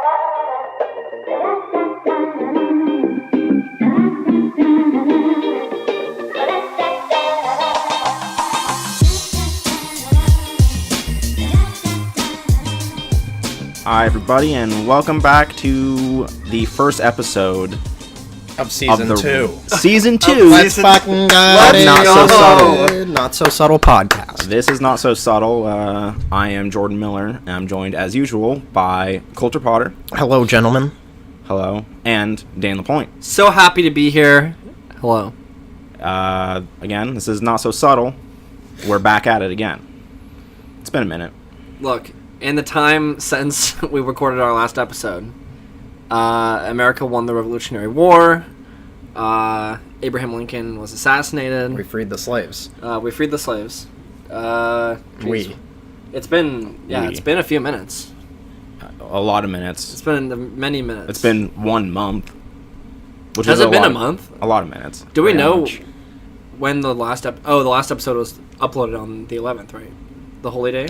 Hi, everybody, and welcome back to the first episode of season 2. Season 2. Let's fucking got it. Not so subtle. Not so subtle podcast. This is Not So Subtle. I am Jordan Miller, and I'm joined, as usual, by Coulter Potter. Hello, gentlemen. Hello. And Dan LaPointe. So happy to be here. Hello. Again, this is Not So Subtle. We're back at it again. It's been a minute. Look, in the time since we recorded our last episode, America won the Revolutionary War. Abraham Lincoln was assassinated. We freed the slaves. We freed the slaves. It's been a few minutes. A lot of minutes. It's been many minutes. It's been 1 month. Which Has is it been a month? A lot of minutes. Do we know when the last the last episode was uploaded on the 11th, right? The holy day?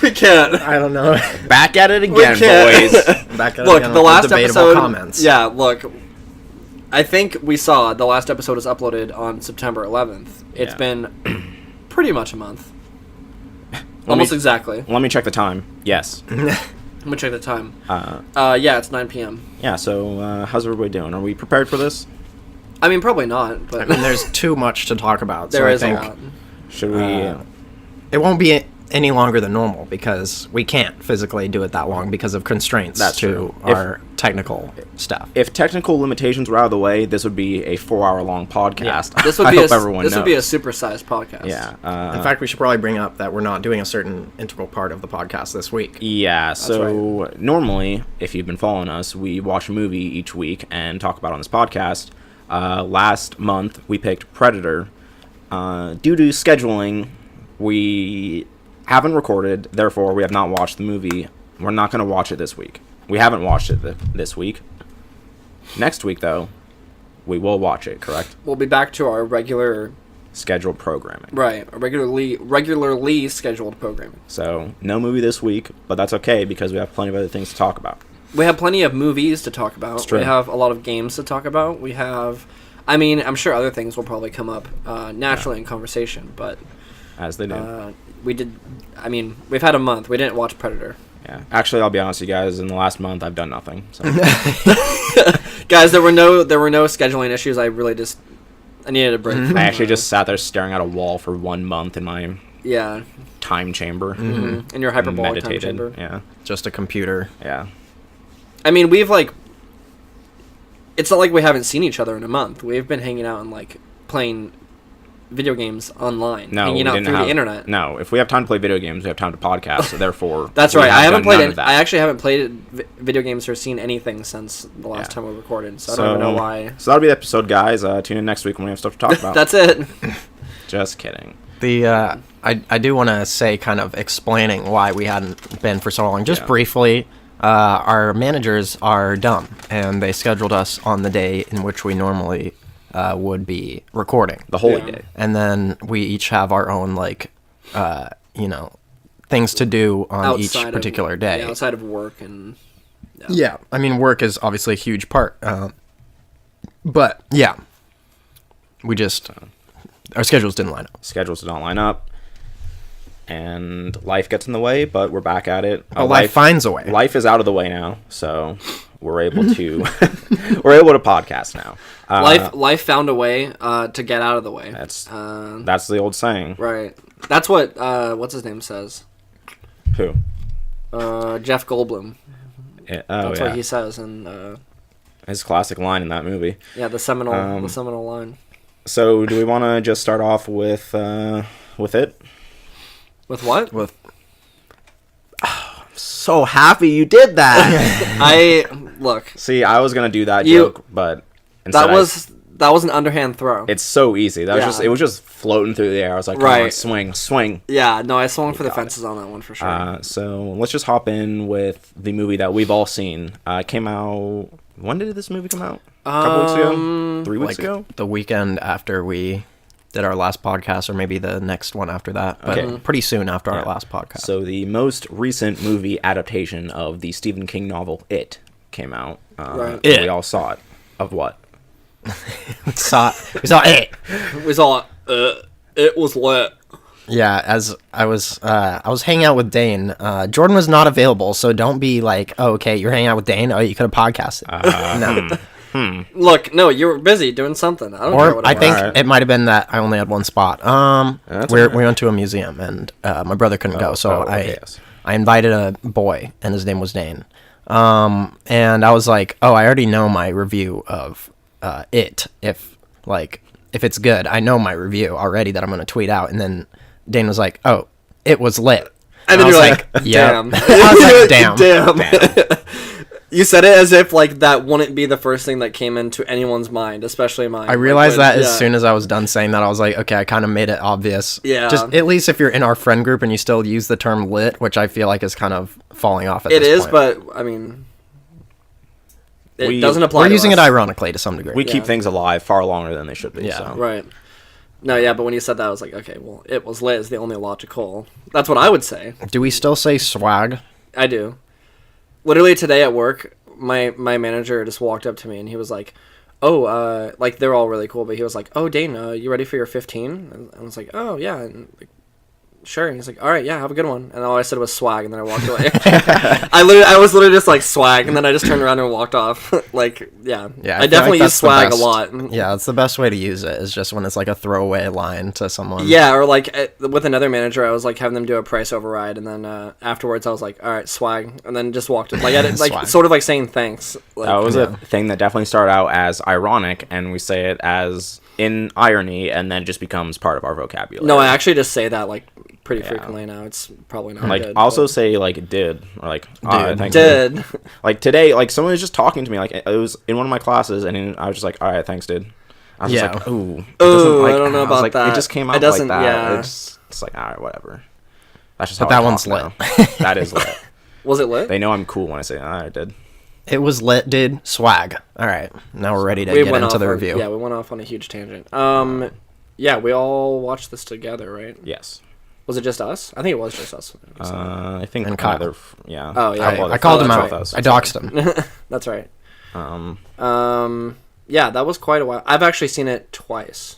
We can't. I don't know. Back at it again, boys. Back at Look, it again the with last debatable episode. Comments. Yeah, look. I think we saw the last episode was uploaded on September 11th. It's been pretty much a month. Almost exactly. Let me check the time. Yes. Let me check the time. Yeah, it's 9 p.m. Yeah, so how's everybody doing? Are we prepared for this? I mean, probably not, but... I mean, there's too much to talk about. There is I think a lot. Should we... it won't be any longer than normal because we can't physically do it that long because of constraints our technical stuff. If technical limitations were out of the way, this would be a 4-hour-long podcast. Yeah. This would be would be a supersized podcast. Yeah. In fact, we should probably bring up that we're not doing a certain integral part of the podcast this week. Yeah, so normally, if you've been following us, we watch a movie each week and talk about it on this podcast. Last month, we picked Predator. Due to scheduling, we haven't recorded, therefore we have not watched the movie. We're not going to watch it this week. We haven't watched it this week. Next week, though, we will watch it, correct? We'll be back to our regular... scheduled programming. Right, regularly scheduled programming. So, no movie this week, but that's okay because we have plenty of other things to talk about. We have plenty of movies to talk about. It's true. We have a lot of games to talk about. We have... I mean, I'm sure other things will probably come up naturally in conversation, but... As they do. We've had a month. We didn't watch Predator. Yeah. Actually, I'll be honest with you guys, in the last month, I've done nothing. So. Guys, there were no scheduling issues. I needed a break. I actually just sat there staring at a wall for 1 month in my time chamber. Mm-hmm. In your hyperbolic time chamber. Yeah. Just a computer. Yeah. I mean, it's not like we haven't seen each other in a month. We've been hanging out and, playing video games online. No, hanging out through the internet. No, if we have time to play video games, we have time to podcast, so therefore... That's right. I actually haven't played video games or seen anything since the last time we recorded, so I don't even know why. So that'll be the episode, guys. Tune in next week when we have stuff to talk about. That's it. Just kidding. I do want to say, kind of explaining why we hadn't been for so long. Just briefly, our managers are dumb, and they scheduled us on the day in which we normally would be recording. The holy day. And then we each have our own, things to do on each particular day. Yeah, outside of work and... Yeah, I mean, work is obviously a huge part. But, yeah. We just... our schedules didn't line up. Schedules did not line up. And life gets in the way, but we're back at it. Life finds a way. Life is out of the way now, so we're able to podcast now. Life found a way to get out of the way. That's the old saying. Right. That's what what's his name says. Who? Jeff Goldblum. That's what he says in his classic line in that movie. Yeah, the seminal line. So, do we want to just start off with it? With what? So happy you did that. Look. See, I was gonna do that joke, but that was an underhand throw. It's so easy. It was just floating through the air. I was like, come on, swing. Yeah, no, I swung for the fences on that one for sure. So let's just hop in with the movie that we've all seen. It came out. When did this movie come out? A couple weeks ago? 3 weeks ago? The weekend after we did our last podcast, or maybe the next one after that, but Okay. pretty soon after our last podcast. So the most recent movie adaptation of the Stephen King novel It came out. Right. And we all saw it. Of what? we saw it. We saw it was lit. Yeah, as I was hanging out with Dane. Jordan was not available, so don't be like, oh, okay, you're hanging out with Dane. Oh, you could have podcasted. No. Look, no, you were busy doing something. I don't care Or what I it was. think Alright. it might have been that I only had one spot. We went to a museum, and my brother couldn't go, so I invited a boy, and his name was Dane. And I was like, oh, I already know my review of it. If it's good, I know my review already that I'm going to tweet out. And then Dane was like, oh, it was lit. And then I you're was like, yep. damn. I was like, damn. You said it as if like that wouldn't be the first thing that came into anyone's mind, especially mine. I realized that as soon as I was done saying that. I was like, okay, I kind of made it obvious. Yeah. Just at least if you're in our friend group and you still use the term lit, which I feel like is kind of falling off at it this is, point. but I mean, it We- doesn't apply. We're to using us. it ironically to some degree. We keep Yeah. things alive far longer than they should be. Yeah. So. Right. No, yeah, but when you said that, I was like, okay, well, it was lit is the only logical. That's what I would say. Do we still say swag? I do. Literally today at work, my manager just walked up to me and he was like, oh, like they're all really cool, but he was like, oh, Dane, you ready for your 15? And I was like, oh, yeah. And, like, sure. And he's like, all right, yeah, have a good one. And all I said was swag, and then I walked away. I was literally just like swag, and then I just turned around and walked off. Like, yeah. Yeah, I feel definitely like use that's the swag a best. lot. Yeah, it's the best way to use it. Is just when it's like a throwaway line to someone. Yeah, or like with another manager, I was like having them do a price override, and then afterwards I was like, all right, swag, and then just walked. Like, I did, like Swag. sort of like saying thanks. Like, That was a thing that definitely started out as ironic, and we say it as in irony, and then it just becomes part of our vocabulary. no, I actually just say that like pretty frequently now. It's probably not like good. also but- say like did or like thank you. did. Like today, like someone was just talking to me, like it was in one of my classes, and I was just like, all right, thanks, dude. I was Yeah. just like, ooh, it Ooh, doesn't, like, I don't know was about like, that. It just came It out doesn't- like that. yeah. It's like, all right, whatever. That's just But how that I one's talk lit. now. That is lit. Was it lit? They know I'm cool when I say, all right, did. It was lit, dude. Swag. All right, now we're ready to We get went into off the on- review. Yeah, we went off on a huge tangent. Yeah, we all watched this together, right? Yes. Was it just us? I think it was just us. I think And Kyle. yeah. Oh, yeah. couple other I called him friends out. with us. I doxed him. That's right. Um, Yeah, that was quite a while. I've actually seen it twice.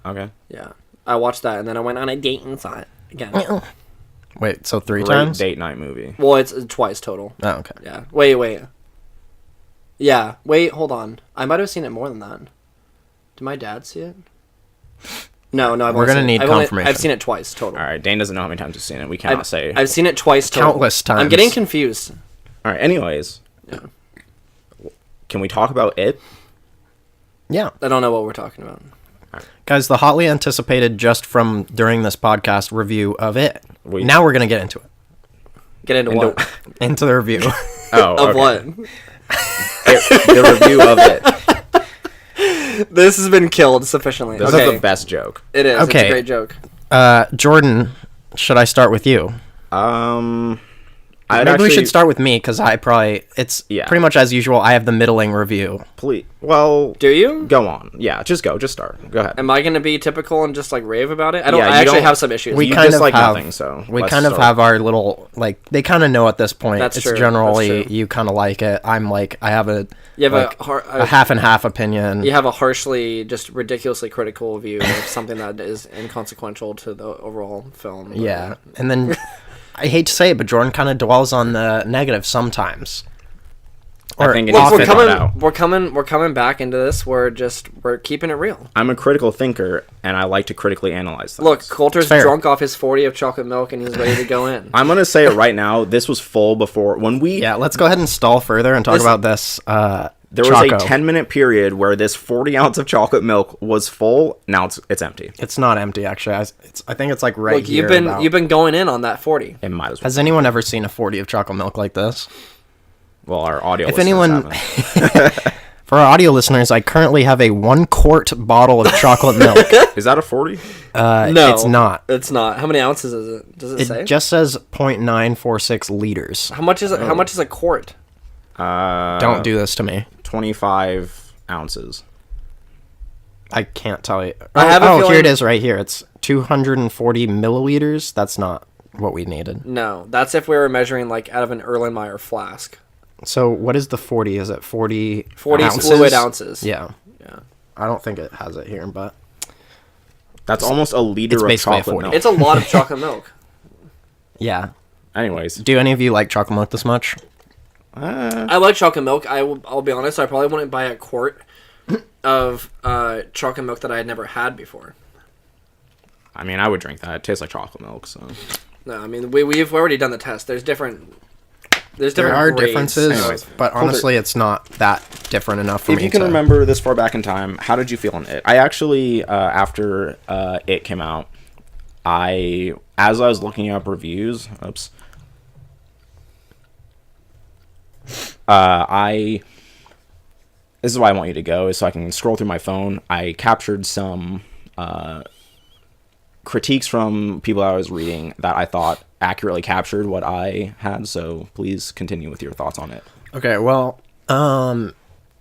okay. Yeah, I watched that, and then I went on a date and saw it again. Wait, so three Great times? date night movie. Well, it's twice total. Oh, okay. Yeah. Wait. Yeah. Wait. Hold on. I might have seen it more than that. Did my dad see it? No. I've We're only gonna seen it- need I've confirmation. I've seen it twice total. All right. Dane doesn't know how many times he's seen it. We cannot say. I've seen it twice total. Countless I'm times. getting confused. All right. Anyways. Yeah. Can we talk about it? Yeah. I don't know what we're talking about. Guys, the hotly anticipated just from during this podcast review of it. Now we're going to get into it. Get into what? Into the review. Oh, Of okay. what? The review of it. This has been killed sufficiently. This Okay. is the best joke. It is. It's Okay. a great joke. Jordan, should I start with you? Maybe we should start with me because it's Yeah. pretty much as usual. I have the middling review. Please. Well, Do you? go on. Yeah, just go. Just start. Go ahead. Am I going to be typical and just like rave about it? Yeah, I you actually don't- have some issues. We You kind of dislike have nothing, so we let's kind of start. have our little they kind of know at this point. That's it's true. generally That's true. you kind of like it. I'm like I have a You have like, a half and half opinion. You have a harshly, just ridiculously critical view of something that is inconsequential to the overall film. but- Yeah, and then I hate to say it, but Jordan kind of dwells on the negative sometimes. I think it Look, needs we're to be coming. thought out. We're coming back into this. We're keeping it real. I'm a critical thinker, and I like to critically analyze things. Look, Coulter's Fair. drunk off his 40 of chocolate milk, and he's ready to go in. I'm gonna say it right now. This was full before when we. Yeah, let's go ahead and stall further and talk This- about this. There was Choco. a 10-minute period where this 40 ounce of chocolate milk was full. Now it's empty. It's not empty, actually. I think it's like right Look, here. you've been going in on that 40. It might as well. Has anyone ever seen a 40 of chocolate milk like this? Well, our audio. If listeners anyone- haven't. For our audio listeners, I currently have a 1-quart bottle of chocolate milk. Is that a 40? No, It's not. It's not. How many ounces is it? Does it say? It just says 0.946 liters. How much is it? How much is a quart? Don't do this to me. 25 ounces. I can't tell you. I have a here feeling- it is right here. It's 240 milliliters. That's not what we needed. No, that's if we were measuring like out of an Erlenmeyer flask. So what is the 40? Is it 40 40 ounces? fluid ounces. Yeah. Yeah. I don't think it has it here, but That's almost a liter it's of basically a chocolate 40. milk. It's a lot of chocolate milk. yeah. Anyways, Do any of you like chocolate milk this much? I like chocolate milk. I'll be honest, I probably wouldn't buy a quart of chocolate milk that I had never had before. I mean, I would drink that. It tastes like chocolate milk, so. No, I mean we've already done the test. There's different. There are grades. differences, Anyways, but honestly, it's not that different enough for If me you can to... remember this far back in time, how did you feel on it? I actually, after it came out, as I was looking up reviews, this is why I want you to go, is so I can scroll through my phone. I captured some critiques from people I was reading that I thought accurately captured what I had, so please continue with your thoughts on it. Okay, well,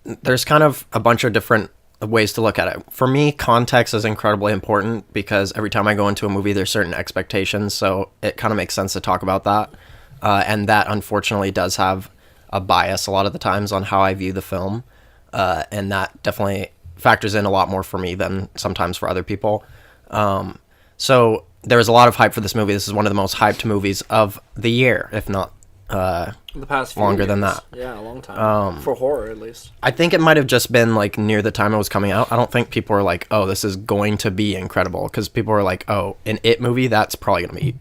there's kind of a bunch of different ways to look at it. For me, context is incredibly important because every time I go into a movie, there's certain expectations, so it kind of makes sense to talk about that. And that, unfortunately, does have a bias a lot of the times on how I view the film, and that definitely factors in a lot more for me than sometimes for other people. So there was a lot of hype for this movie. This is one of the most hyped movies of the year, if not The past few longer than years. that. Yeah, a long time. For horror, at least. I think it might have just been like near the time it was coming out. I don't think people were like, oh, this is going to be incredible. Because people were like, oh, an It movie, that's probably going to be...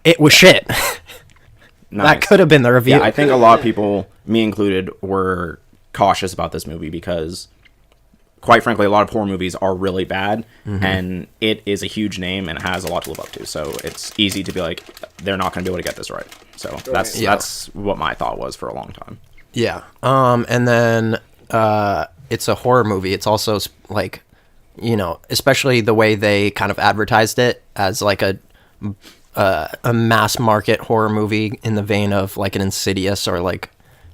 It was shit. Nice. That could have been the review. Yeah, I think a lot of people, me included, were cautious about this movie because, quite frankly, a lot of horror movies are really bad, and it is a huge name and has a lot to live up to. So it's easy to be like, they're not going to be able to get this right. So that's what my thought was for a long time. Yeah. And then it's a horror movie. It's also like, you know, especially the way they kind of advertised it as like a mass market horror movie in the vein of like an Insidious or like,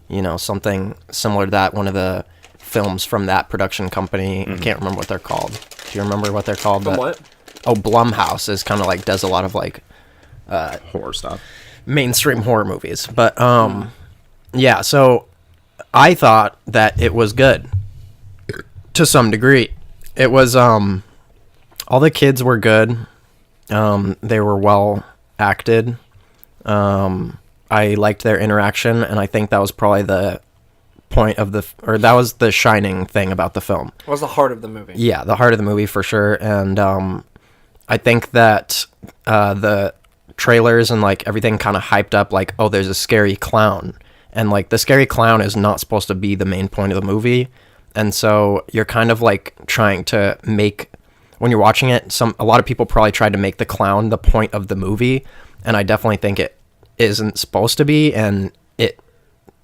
you know, something similar to that. One of the films from that production company. I can't remember what they're called. Do you remember what they're called? What? Oh, Blumhouse is kind of like does a lot of like Horror stuff. mainstream horror movies. But yeah, so I thought that it was good to some degree. It was all the kids were good. They were well acted. I liked their interaction, and I think that was probably the point of that was the shining thing about the film. What was the heart of the movie? Yeah, the heart of the movie for sure. And I think that the trailers and like everything kind of hyped up like, oh, there's a scary clown, and like the scary clown is not supposed to be the main point of the movie, and so you're kind of like trying to make, when you're watching it, a lot of people probably tried to make the clown the point of the movie, and I definitely think it isn't supposed to be, and it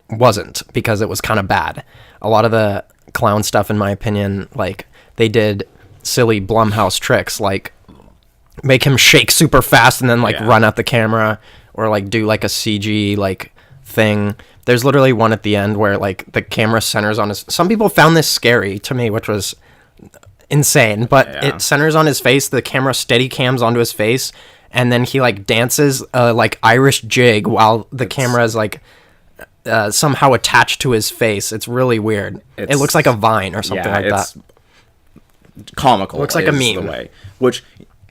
wasn't, because it was kind of bad. A lot of the clown stuff, in my opinion, like they did silly Blumhouse tricks, like make him shake super fast and then like run at the camera, or like do like a CG like thing. There's literally one at the end where like the camera centers on his... Some people found this scary to me, which was insane, but it centers on his face. The camera steady cams onto his face, and then he like dances like Irish jig while the camera is like somehow attached to his face. It's really weird. It looks like a vine or something like that. Comical. Looks like a meme. The way. Which,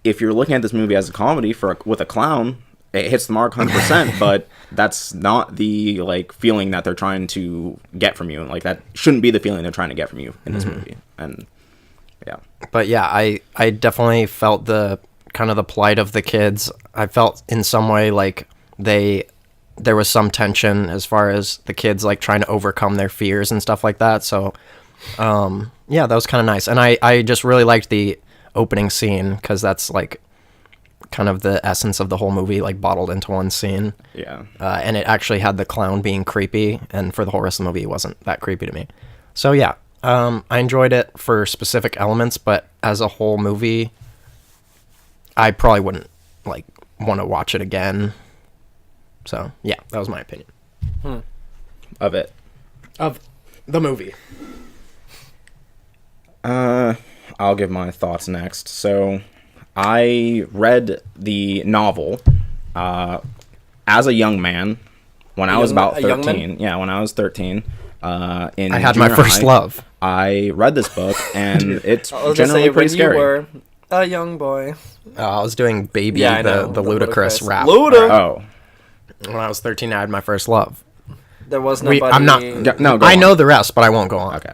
if you're looking at this movie as a comedy with a clown, it hits the mark 100%. But that's not the like feeling that they're trying to get from you. Like that shouldn't be the feeling they're trying to get from you in this movie. And yeah. But yeah, I definitely felt the kind of the plight of the kids. I felt in some way like there was some tension as far as the kids like trying to overcome their fears and stuff like that. So yeah, that was kind of nice. And I just really liked the opening scene, because that's like kind of the essence of the whole movie, like bottled into one scene. Yeah. And it actually had the clown being creepy, and for the whole rest of the movie it wasn't that creepy to me. So yeah, I enjoyed it for specific elements, but as a whole movie, I probably wouldn't like want to watch it again. So yeah, that was my opinion Of it. of the movie. I I'll give my thoughts next. So, I read the novel as a young man when I was about 13. Yeah, when I was 13. I had my first love. I read this book, and it's generally pretty scary. You were a young boy. I was doing Baby, the Ludacris rap. Luda! Oh. When I was 13, I had my first love. There was nobody... I'm not... No, go I on. know the rest, but I won't go on. Okay.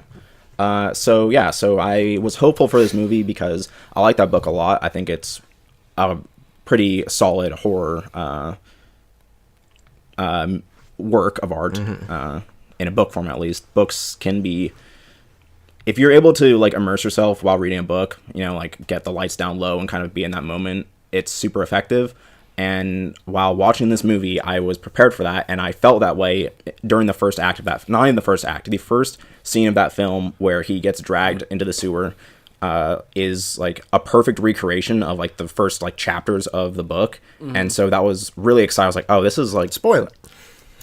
So I was hopeful for this movie because I like that book a lot. I think it's a pretty solid horror work of art, in a book form at least. Books can be, if you're able to like immerse yourself while reading a book, like get the lights down low and kind of be in that moment, it's super effective. And while watching this movie, I was prepared for that, and I felt that way during the first act of that. Not in the first act, the first scene of that film where he gets dragged into the sewer is like a perfect recreation of like the first like chapters of the book. And so that was really exciting. I was like, oh, this is like Spoiler.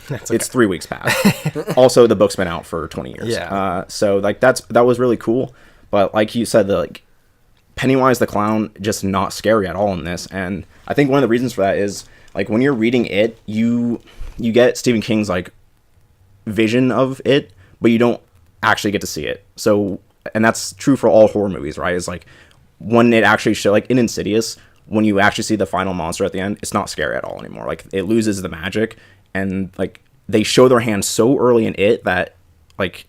That's okay. It's 3 weeks past. Also, the book's been out for 20 years. Yeah. So like that was really cool. But like you said, like Pennywise the clown, just not scary at all in this. And I think one of the reasons for that is like when you're reading it, you get Stephen King's like vision of it, but you don't actually get to see it. So, and that's true for all horror movies, right? It's like when it actually like in Insidious, when you actually see the final monster at the end, it's not scary at all anymore. Like it loses the magic, and like they show their hand so early in it that like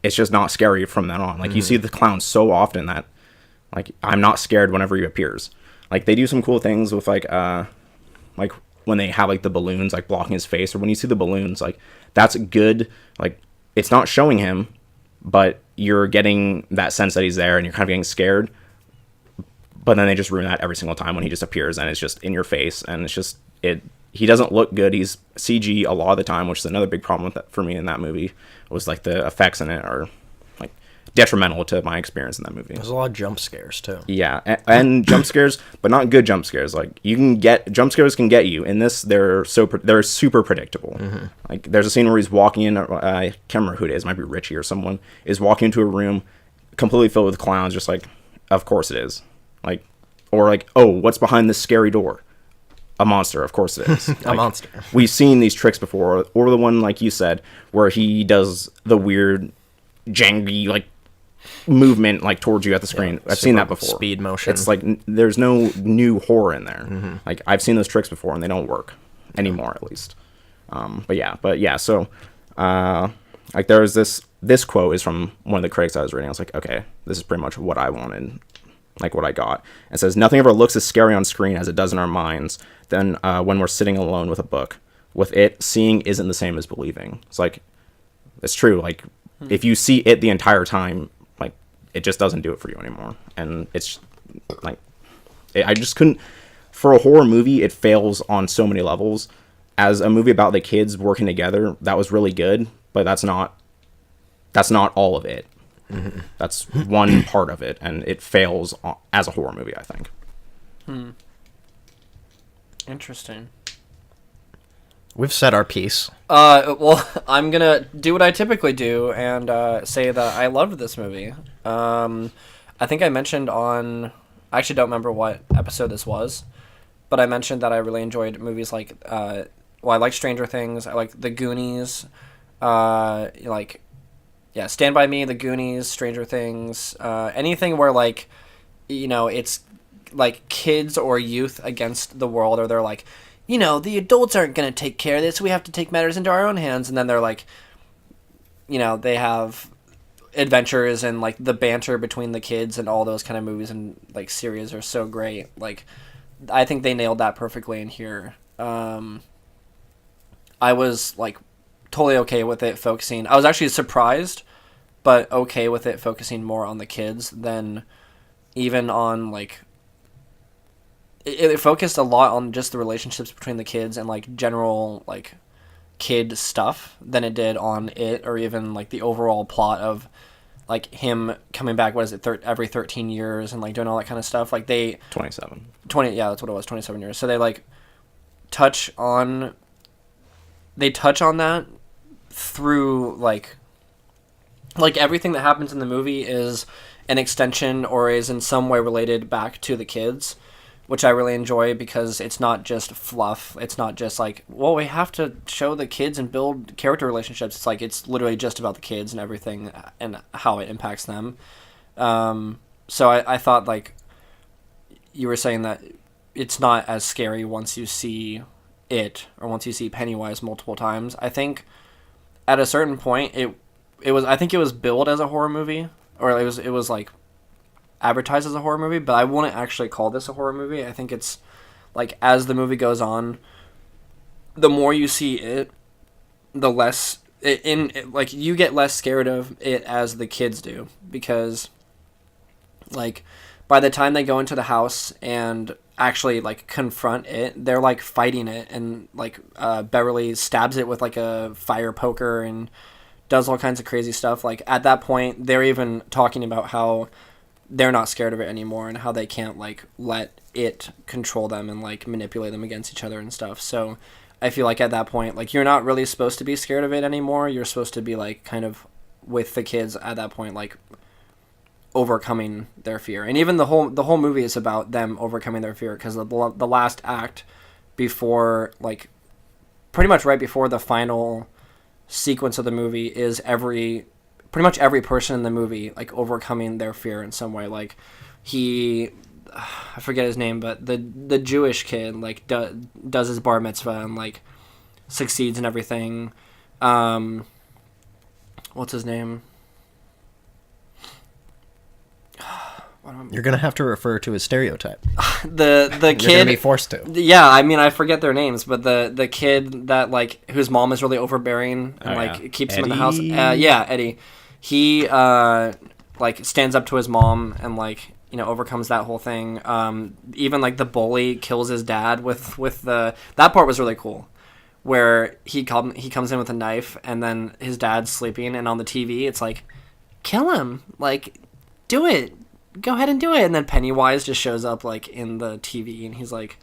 it's just not scary from then on. Like you see the clown so often that like I'm not scared whenever he appears. Like they do some cool things with like when they have like the balloons like blocking his face, or when you see the balloons, like that's good. Like it's not showing him, but you're getting that sense that he's there, and you're kind of getting scared. But then they just ruin that every single time when he just appears, and it's just in your face, and it's just he doesn't look good. He's CG a lot of the time, which is another big problem with that for me in that movie. Was like the effects in it are like detrimental to my experience in that movie. There's a lot of jump scares too. Yeah, and jump scares, but not good jump scares. Like you can get jump scares can get you. In this, they're super predictable. Like there's a scene where he's walking in. I can't remember who it is. It might be Richie or someone is walking into a room completely filled with clowns. Just like, of course it is. Like, or like, oh, what's behind this scary door? A monster, of course it is. A monster. We've seen these tricks before, or the one like you said, where he does the weird, jangy like movement like towards you at the screen. I've seen that before. Speed motion. It's like there's no new horror in there. Like I've seen those tricks before, and they don't work anymore, at least. But yeah. So, like there was this quote is from one of the critics I was reading. I was like, okay, this is pretty much what I wanted. Like what I got. It says, nothing ever looks as scary on screen as it does in our minds than when we're sitting alone with a book. With it, seeing isn't the same as believing. It's like, it's true. Like, if you see it the entire time, like, it just doesn't do it for you anymore. And it's, like, I just couldn't, for a horror movie, it fails on so many levels. As a movie about the kids working together, that was really good, but that's not all of it. That's one part of it, and it fails as a horror movie, I think. Interesting. We've said our piece. Well, I'm gonna do what I typically do and say that I loved this movie. I think I mentioned I actually don't remember what episode this was, but I mentioned that I really enjoyed movies like, I like Stranger Things, I like The Goonies, Stand By Me, The Goonies, Stranger Things, anything where, like, it's, like, kids or youth against the world, or they're like, the adults aren't going to take care of this, we have to take matters into our own hands, and then they're like, they have adventures, and, like, the banter between the kids and all those kind of movies and, like, series are so great. Like, I think they nailed that perfectly in here. I was, like, totally okay with it focusing. I was actually surprised, but okay with it focusing more on the kids than even on like. It focused a lot on just the relationships between the kids and like general like kid stuff than it did on it, or even like the overall plot of like him coming back. What is it? Every 13 years and like doing all that kind of stuff. Like they 27. 20. Yeah, that's what it was. 27 years. So they like touch on that through like everything that happens in the movie is an extension or is in some way related back to the kids, which I really enjoy because it's not just fluff. It's not just like, well, we have to show the kids and build character relationships. It's like it's literally just about the kids and everything and how it impacts them. So I thought, like, you were saying that it's not as scary once you see it or once you see Pennywise multiple times. I think at a certain point it was billed as a horror movie, or it was like advertised as a horror movie, but I wouldn't actually call this a horror movie. I think it's like, as the movie goes on, the more you see it, the less like you get less scared of it as the kids do, because like by the time they go into the house and actually like confront it, they're like fighting it, and like Beverly stabs it with like a fire poker and does all kinds of crazy stuff. Like at that point they're even talking about how they're not scared of it anymore and how they can't like let it control them and like manipulate them against each other and stuff. So I feel like at that point, like, you're not really supposed to be scared of it anymore. You're supposed to be like kind of with the kids at that point, like overcoming their fear. And even the whole movie is about them overcoming their fear, because the last act, before, like, pretty much right before the final sequence of the movie, is pretty much every person in the movie like overcoming their fear in some way. Like I forget his name, but the Jewish kid like does his bar mitzvah and like succeeds and everything. What's his name? You're gonna have to refer to a stereotype. The kid. You're gonna be forced to. Yeah, I mean, I forget their names, but the kid that like whose mom is really overbearing and keeps him in the house. Yeah, Eddie. He like stands up to his mom and like, you know, overcomes that whole thing. Even like the bully kills his dad with that part was really cool, where he comes in with a knife and then his dad's sleeping, and on the TV it's like, kill him, like, do it, go ahead and do it. And then Pennywise just shows up like in the TV and he's like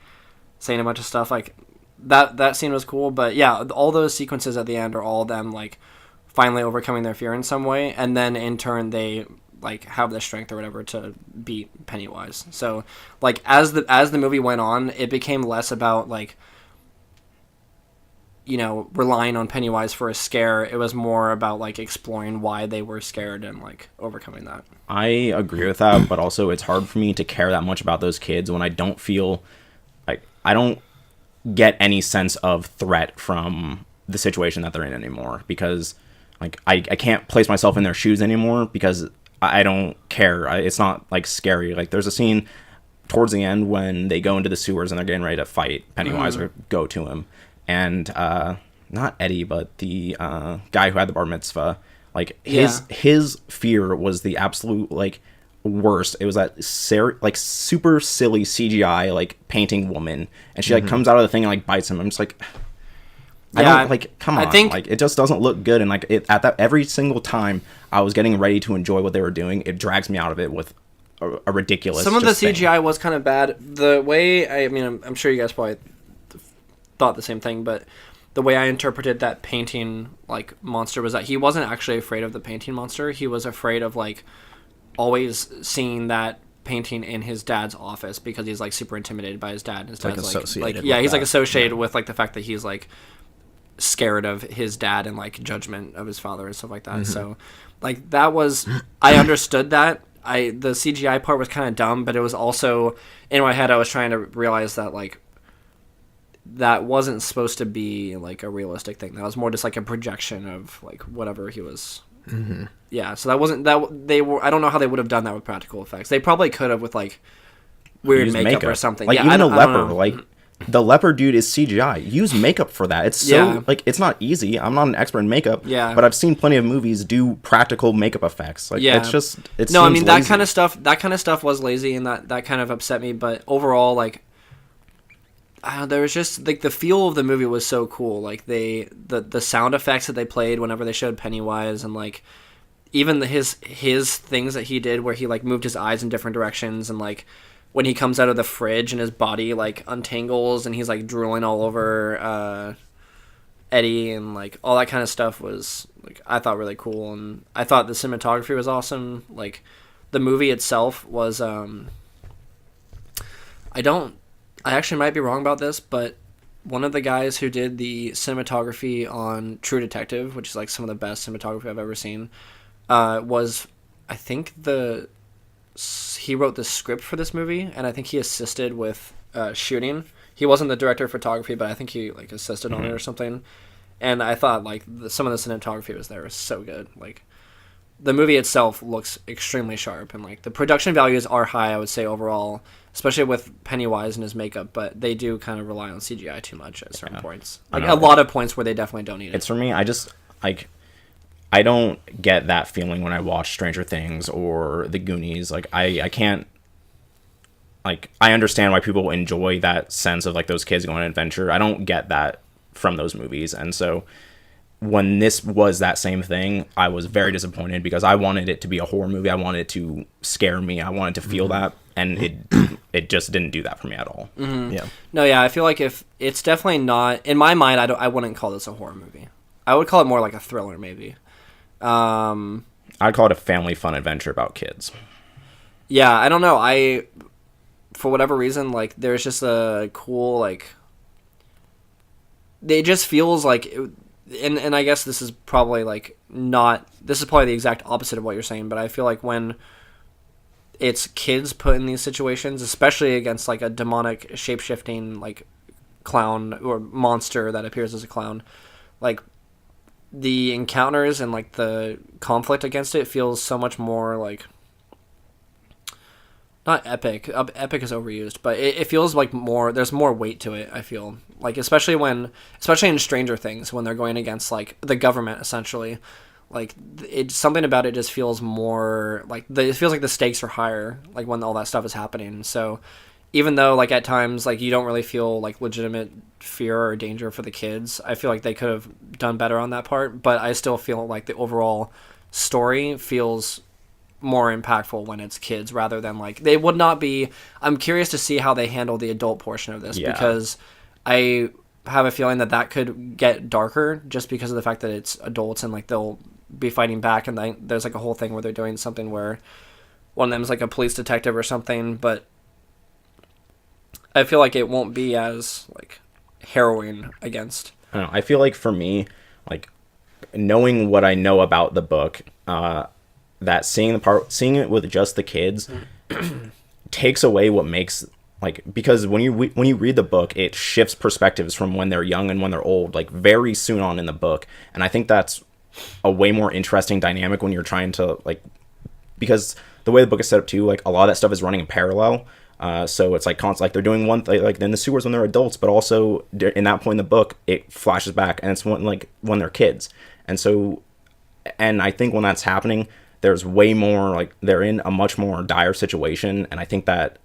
saying a bunch of stuff. Like that scene was cool. But yeah, all those sequences at the end are all them like finally overcoming their fear in some way, and then in turn they like have the strength or whatever to beat Pennywise. So like as the movie went on, it became less about like, you know, relying on Pennywise for a scare. It was more about like exploring why they were scared and like overcoming that. I agree with that, but also it's hard for me to care that much about those kids when I don't feel like I don't get any sense of threat from the situation that they're in anymore, because like I can't place myself in their shoes anymore, because I don't care. It's not like scary. Like there's a scene towards the end when they go into the sewers and they're getting ready to fight Pennywise or go to him, and not Eddie, but the guy who had the bar mitzvah. Like his fear was the absolute like worst. It was that like super silly CGI like painting woman, and she like comes out of the thing and like bites him. I'm just like, I don't like. Come on, like it just doesn't look good. And like at that every single time I was getting ready to enjoy what they were doing, it drags me out of it with a ridiculous. Some of the CGI was kind of bad. The way I'm sure you guys probably thought the same thing, but the way I interpreted that painting like monster was that he wasn't actually afraid of the painting monster. He was afraid of like always seeing that painting in his dad's office, because he's like super intimidated by his dad. His dad's associated like he's like associated with like the fact that he's like scared of his dad and like judgment of his father and stuff like that. So like that was, I understood that. The CGI part was kind of dumb, but it was also in my head I was trying to realize that like that wasn't supposed to be like a realistic thing. That was more just like a projection of like whatever he was. Yeah, so that wasn't that they were. I don't know how they would have done that with practical effects. They probably could have with like weird makeup or something. Like yeah, even a leper, like the leper dude is CGI. Use makeup for that. It's so like it's not easy. I'm not an expert in makeup. Yeah, but I've seen plenty of movies do practical makeup effects. Like it's just it's no. I mean that kind of stuff. That kind of stuff was lazy, and that kind of upset me. But overall, like. There was just like the feel of the movie was so cool. Like the sound effects that they played whenever they showed Pennywise, and like even his things that he did where he like moved his eyes in different directions, and like when he comes out of the fridge and his body like untangles and he's like drooling all over Eddie, and like all that kind of stuff was like I thought really cool, and I thought the cinematography was awesome. Like the movie itself was I actually might be wrong about this, but one of the guys who did the cinematography on True Detective, which is like some of the best cinematography I've ever seen, was, I think he wrote the script for this movie, and I think he assisted with shooting. He wasn't the director of photography, but I think he like assisted on it or something. And I thought like some of the cinematography was so good. Like the movie itself looks extremely sharp, and like the production values are high, I would say overall, especially with Pennywise and his makeup. But they do kind of rely on CGI too much at certain points. Like a lot of points where they definitely don't need it. It's for me. I just like. I don't get that feeling when I watch Stranger Things or The Goonies. Like I can't. Like I understand why people enjoy that sense of like those kids going on an adventure. I don't get that from those movies, and so when this was that same thing, I was very disappointed because I wanted it to be a horror movie. I wanted it to scare me. I wanted to feel that, and it just didn't do that for me at all. Mm-hmm. Yeah. No, yeah, I feel like if it's definitely not in my mind, I wouldn't call this a horror movie. I would call it more like a thriller, maybe. I'd call it a family fun adventure about kids. Yeah, I don't know. For whatever reason, like there's just a cool like. It just feels like. And I guess this is probably like not. This is probably the exact opposite of what you're saying, but I feel like when it's kids put in these situations, especially against like a demonic shape-shifting like clown or monster that appears as a clown, like the encounters and like the conflict against it feels so much more like not epic. Epic is overused, but it feels like more. There's more weight to it. I feel like especially in Stranger Things when they're going against like the government essentially, like it's something about it just feels more like it feels like the stakes are higher like when all that stuff is happening. So even though like at times like you don't really feel like legitimate fear or danger for the kids, I feel like they could have done better on that part. But I still feel like the overall story feels more impactful when it's kids rather than like they would not be. I'm curious to see how they handle the adult portion of this because I have a feeling that could get darker just because of the fact that it's adults and like they'll be fighting back, and there's like a whole thing where they're doing something where one of them is like a police detective or something, but I feel like it won't be as like harrowing against. I don't know. I feel like for me, like knowing what I know about the book, that seeing it with just the kids takes away what makes like, because when you read the book, it shifts perspectives from when they're young and when they're old, like very soon on in the book, and I think that's a way more interesting dynamic when you're trying to like, because the way the book is set up too, like a lot of that stuff is running in parallel. So it's like like they're doing one thing like in the sewers when they're adults, but also in that point in the book it flashes back and it's when they're kids, and so I think when that's happening, there's way more like they're in a much more dire situation, and I think that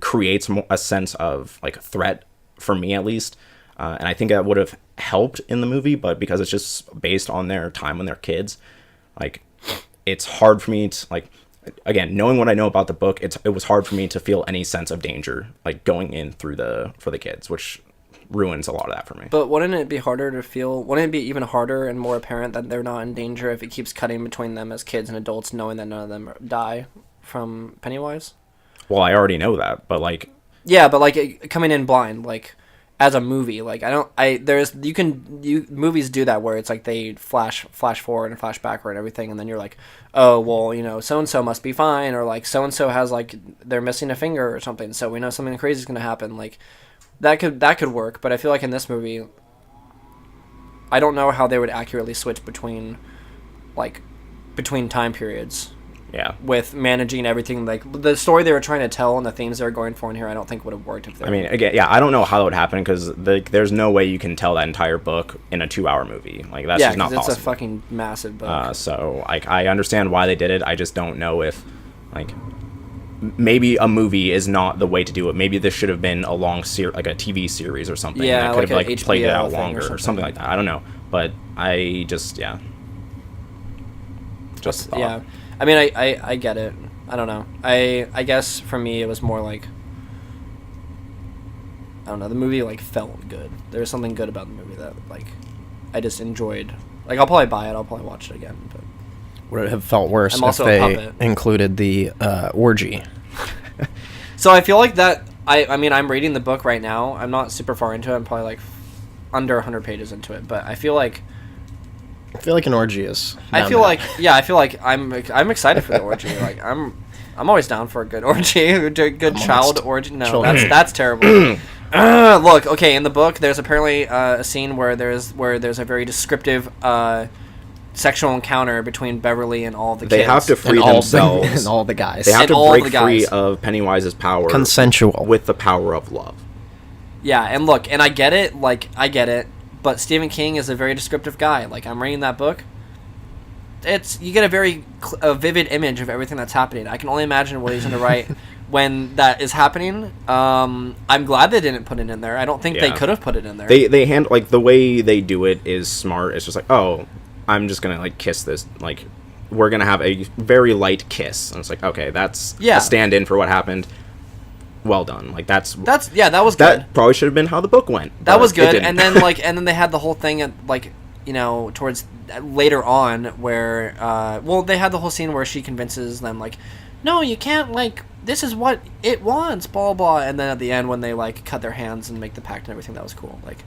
creates a sense of like threat for me at least, and I think that would have helped in the movie, but because it's just based on their time when they're kids, like it's hard for me to like. Again, knowing what I know about the book, it was hard for me to feel any sense of danger, like going in for the kids, which ruins a lot of that for me. But wouldn't it be harder to feel? Wouldn't it be even harder and more apparent that they're not in danger if it keeps cutting between them as kids and adults, knowing that none of them die from Pennywise? Well, I already know that, but like. Yeah, but like coming in blind, like. As a movie, like movies do that where it's like they flash forward and flash backward and everything, and then you're like, oh well, you know, so and so must be fine, or like so and so has like they're missing a finger or something, so we know something crazy is gonna happen. Like that could work, but I feel like in this movie, I don't know how they would accurately switch between time periods. Yeah. With managing everything, like the story they were trying to tell and the themes they were going for in here, I don't think would have worked if they. I mean, again, yeah, I don't know how that would happen because there's no way you can tell that entire book in a 2-hour movie. Like that's just not possible. It's a fucking massive book. So like I understand why they did it. I just don't know if like maybe a movie is not the way to do it. Maybe this should have been a long like a TV series or something. Yeah, that could like have like played it out longer or something like that. I don't know, but I just thought. Yeah. I mean, I get it. I don't know. I guess for me it was more like, I don't know, the movie like felt good. There was something good about the movie that like I just enjoyed. Like I'll probably buy it. I'll probably watch it again. But Would it have felt worse I'm if also a they puppet. included the orgy? So I feel like that. I mean, I'm reading the book right now. I'm not super far into it. I'm probably like under 100 pages into it. But I feel like an orgy is. I feel like I'm excited for the orgy. Like I'm always down for a good orgy, a good child orgy. No, Children. that's terrible. Look, okay, in the book, there's apparently a scene where there's a very descriptive sexual encounter between Beverly and all the kids. They have to free themselves. and all the guys. They have And to all break the guys. free of Pennywise's power. Consensual. With the power of love. Yeah, and look, and I get it. Like I get it, but Stephen King is a very descriptive guy. Like I'm reading that book. You get a very vivid image of everything that's happening. I can only imagine what he's going to write when that is happening. I'm glad they didn't put it in there. I don't think they could have put it in there. They handle, like, the way they do it is smart. It's just like, oh, I'm just gonna like kiss this. Like, we're gonna have a very light kiss, and it's like, okay, that's a stand-in for what happened. Well done. Like that was good. That probably should have been how the book went. That was good. And then they had the whole thing at towards later on where they had the whole scene where she convinces them like, no, you can't, like, this is what it wants, blah blah. And then at the end when they like cut their hands and make the pact and everything, that was cool. Like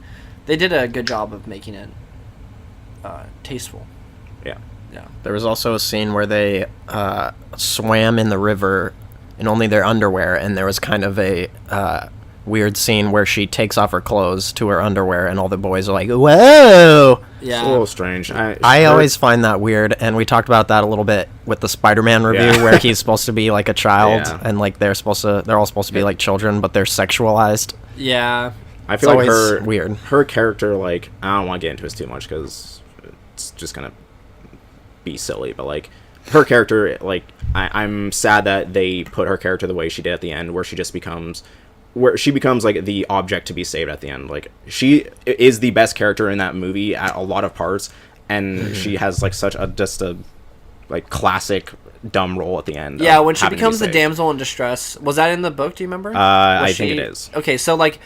they did a good job of making it tasteful. Yeah. There was also a scene where they swam in the river in only their underwear, and there was kind of a weird scene where she takes off her clothes to her underwear, and all the boys are like, whoa! Yeah. It's a little strange. I always find that weird, and we talked about that a little bit with the Spider-Man review, where he's supposed to be like a child, and like they're all supposed to be like children, but they're sexualized. Yeah. I feel like weird. Her character, like, I don't want to get into this too much because it's just gonna be silly, but like her character, like, I'm sad that they put her character the way she did at the end, where she becomes like the object to be saved at the end. Like, she is the best character in that movie at a lot of parts, and she has like such a like classic dumb role at the end. Yeah, when she becomes the damsel in distress. Was that in the book? Do you remember? I think it is. Okay, so like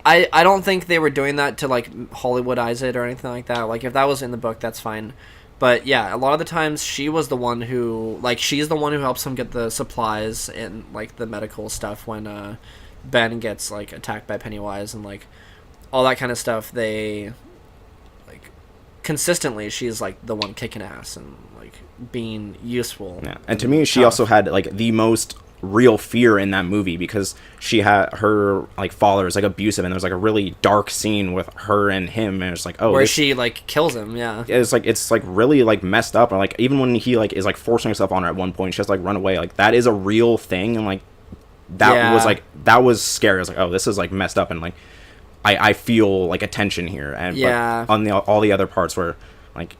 I don't think they were doing that to like Hollywoodize it or anything like that. Like if that was in the book, that's fine. But yeah, a lot of the times she was the one who, like, she's the one who helps him get the supplies and like the medical stuff when Ben gets like attacked by Pennywise and like all that kind of stuff. They like consistently, she's like the one kicking ass and like being useful. Yeah, and to me, she also had like the most real fear in that movie because she had her like father is like abusive, and there's like a really dark scene with her and him, and it's like, oh, where she like kills him. Yeah, it's like really like messed up, and like even when he like is like forcing himself on her at one point, she has to like run away. Like that is a real thing, and like that was scary. I was like, oh, this is like messed up, and like I feel like a tension here, and but on all the other parts where like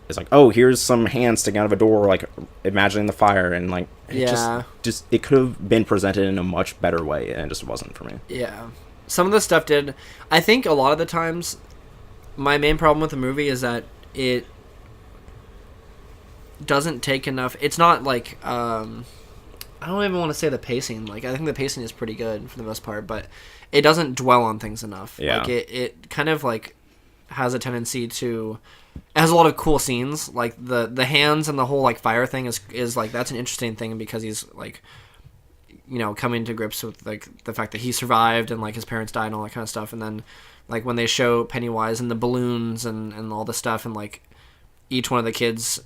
it's like, oh, here's some hands sticking out of a door, like imagining the fire, and like it just it could have been presented in a much better way, and it just wasn't for me. Yeah, some of the stuff did. I think a lot of the times, my main problem with the movie is that it doesn't take enough. It's not like I don't even want to say the pacing. Like I think the pacing is pretty good for the most part, but it doesn't dwell on things enough. Yeah, like it kind of like has a tendency to. It has a lot of cool scenes, like the hands and the whole like fire thing is like that's an interesting thing because he's like, you know, coming to grips with like the fact that he survived and like his parents died and all that kind of stuff, and then like when they show Pennywise and the balloons and all the stuff and like each one of the kids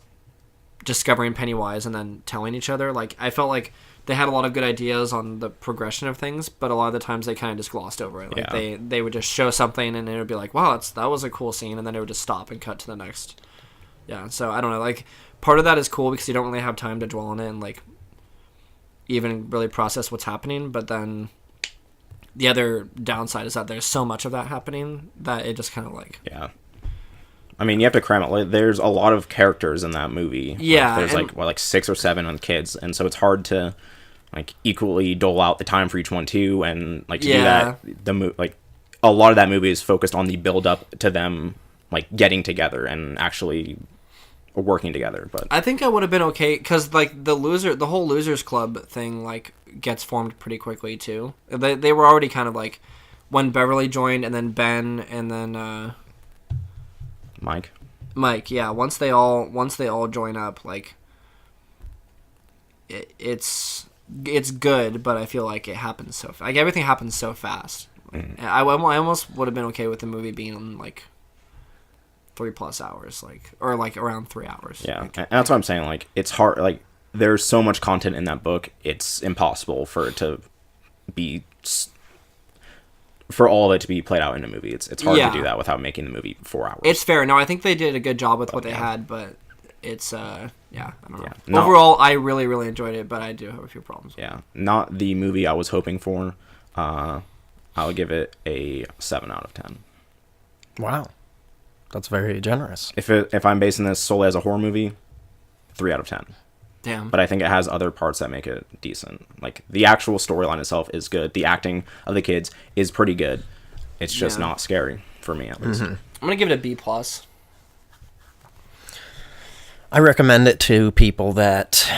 discovering Pennywise and then telling each other, like I felt like they had a lot of good ideas on the progression of things, but a lot of the times they kind of just glossed over it. Like they would just show something and it would be like, wow, that was a cool scene, and then it would just stop and cut to the next. Yeah, so I don't know. Like part of that is cool because you don't really have time to dwell on it and like even really process what's happening. But then the other downside is that there's so much of that happening that it just kind of like I mean, you have to cram it. Like, there's a lot of characters in that movie. Yeah, like, there's like 6 or 7 on kids, and so it's hard to like equally dole out the time for each one too. And like to do that, like a lot of that movie is focused on the build up to them like getting together and actually working together. But I think I would have been okay because like the whole losers club thing like gets formed pretty quickly too. They were already kind of like when Beverly joined, and then Ben, and then Mike. Mike, yeah. Once they all join up, like it's good, but I feel like it happens like everything happens so fast. I almost would have been okay with the movie being like 3+ hours, or around 3 hours. Yeah, and that's what I'm saying. Like, it's hard. Like, there's so much content in that book. It's impossible for it to be, for all of it to be played out in a movie. It's hard to do that without making the movie 4 hours. It's fair. No, I think they did a good job with what they had, but it's I don't know. Yeah, overall, I really, really enjoyed it, but I do have a few problems. Yeah, not the movie I was hoping for. I would give it a 7 out of 10. Wow, that's very generous. If I'm basing this solely as a horror movie, 3 out of 10. Damn. But I think it has other parts that make it decent. Like, the actual storyline itself is good. The acting of the kids is pretty good. It's just not scary for me, at least. I'm gonna give it a B+. I recommend it to people that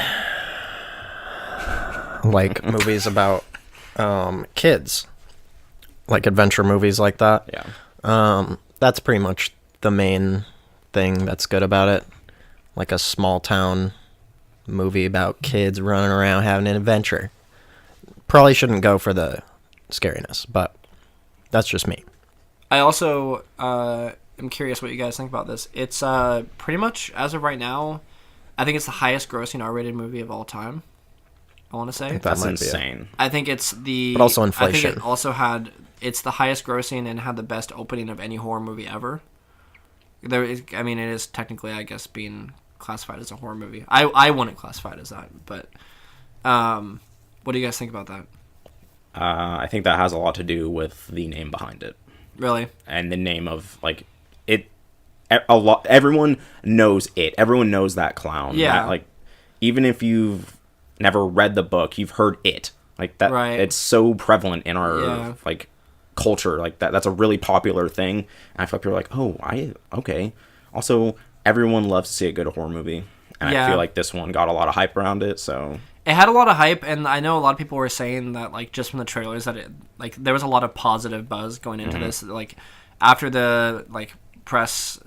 like movies about kids, like adventure movies like that. Yeah. That's pretty much the main thing that's good about it. Like a small town movie about kids running around having an adventure. Probably shouldn't go for the scariness, but that's just me. I also am curious what you guys think about this. It's pretty much, as of right now, I think it's the highest grossing R-rated movie of all time. I want to say. That's insane. I think it's the... But also inflation. I think it also had... It's the highest grossing and had the best opening of any horror movie ever. It is technically, I guess, being classified as a horror movie. I wouldn't classify it as that, but... what do you guys think about that? I think that has a lot to do with the name behind it. Really? And the name of, like, it... Everyone knows it. Everyone knows that clown. Yeah. That, like, even if you've never read the book, you've heard it. Like, that. Right. It's so prevalent in our, like, culture. Like, that's a really popular thing. And I feel like people are like, oh, okay. Also, everyone loves to see a good horror movie. And I feel like this one got a lot of hype around it, so... It had a lot of hype, and I know a lot of people were saying that, like, just from the trailers, that there was a lot of positive buzz going into this. Like, after the, like, press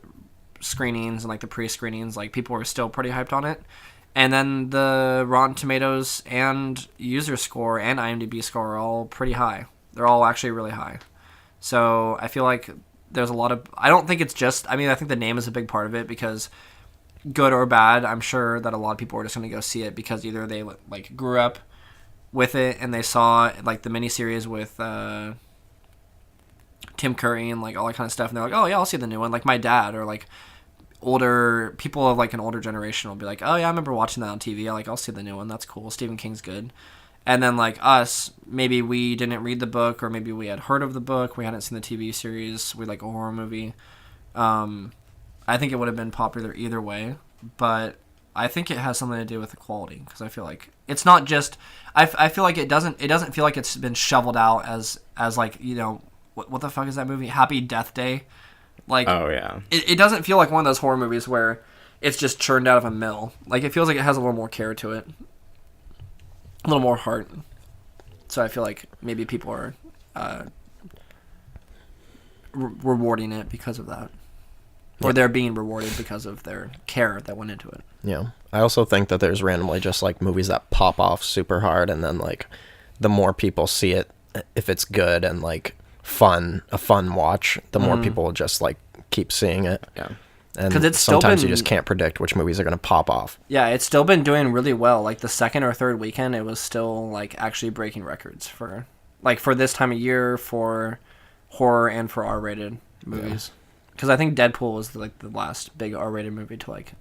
screenings and, like, the pre-screenings, like, people were still pretty hyped on it. And then the Rotten Tomatoes and user score and IMDb score are all pretty high. They're all actually really high. So I feel like there's a lot of... I don't think it's just... I mean, I think the name is a big part of it, because... good or bad, I'm sure that a lot of people are just going to go see it because either they like grew up with it and they saw like the miniseries with Tim Curry and like all that kind of stuff, and they're like, oh yeah, I'll see the new one. Like my dad, or like older people of like an older generation will be like, oh yeah, I remember watching that on TV. I'll see the new one. That's cool. Stephen King's good. And then like us, maybe we didn't read the book, or maybe we had heard of the book, we hadn't seen the TV series, we like a horror movie. I think it would have been popular either way, but I think it has something to do with the quality, because I feel like it's not just... I feel like it doesn't feel like it's been shoveled out as like, you know, what the fuck is that movie? Happy Death Day? Like, oh, yeah. It doesn't feel like one of those horror movies where it's just churned out of a mill. Like, it feels like it has a little more care to it. A little more heart. So I feel like maybe people are rewarding it because of that. Or they're being rewarded because of their care that went into it. Yeah. I also think that there's randomly just like movies that pop off super hard, and then like the more people see it, if it's good and like a fun watch, the more people will just like keep seeing it. Yeah. And it's still sometimes you been... just can't predict which movies are going to pop off. Yeah, it's still been doing really well. Like the second or third weekend, it was still like actually breaking records for this time of year, for horror and for R-rated movies. Yeah. Because I think Deadpool was like the last big R-rated movie to like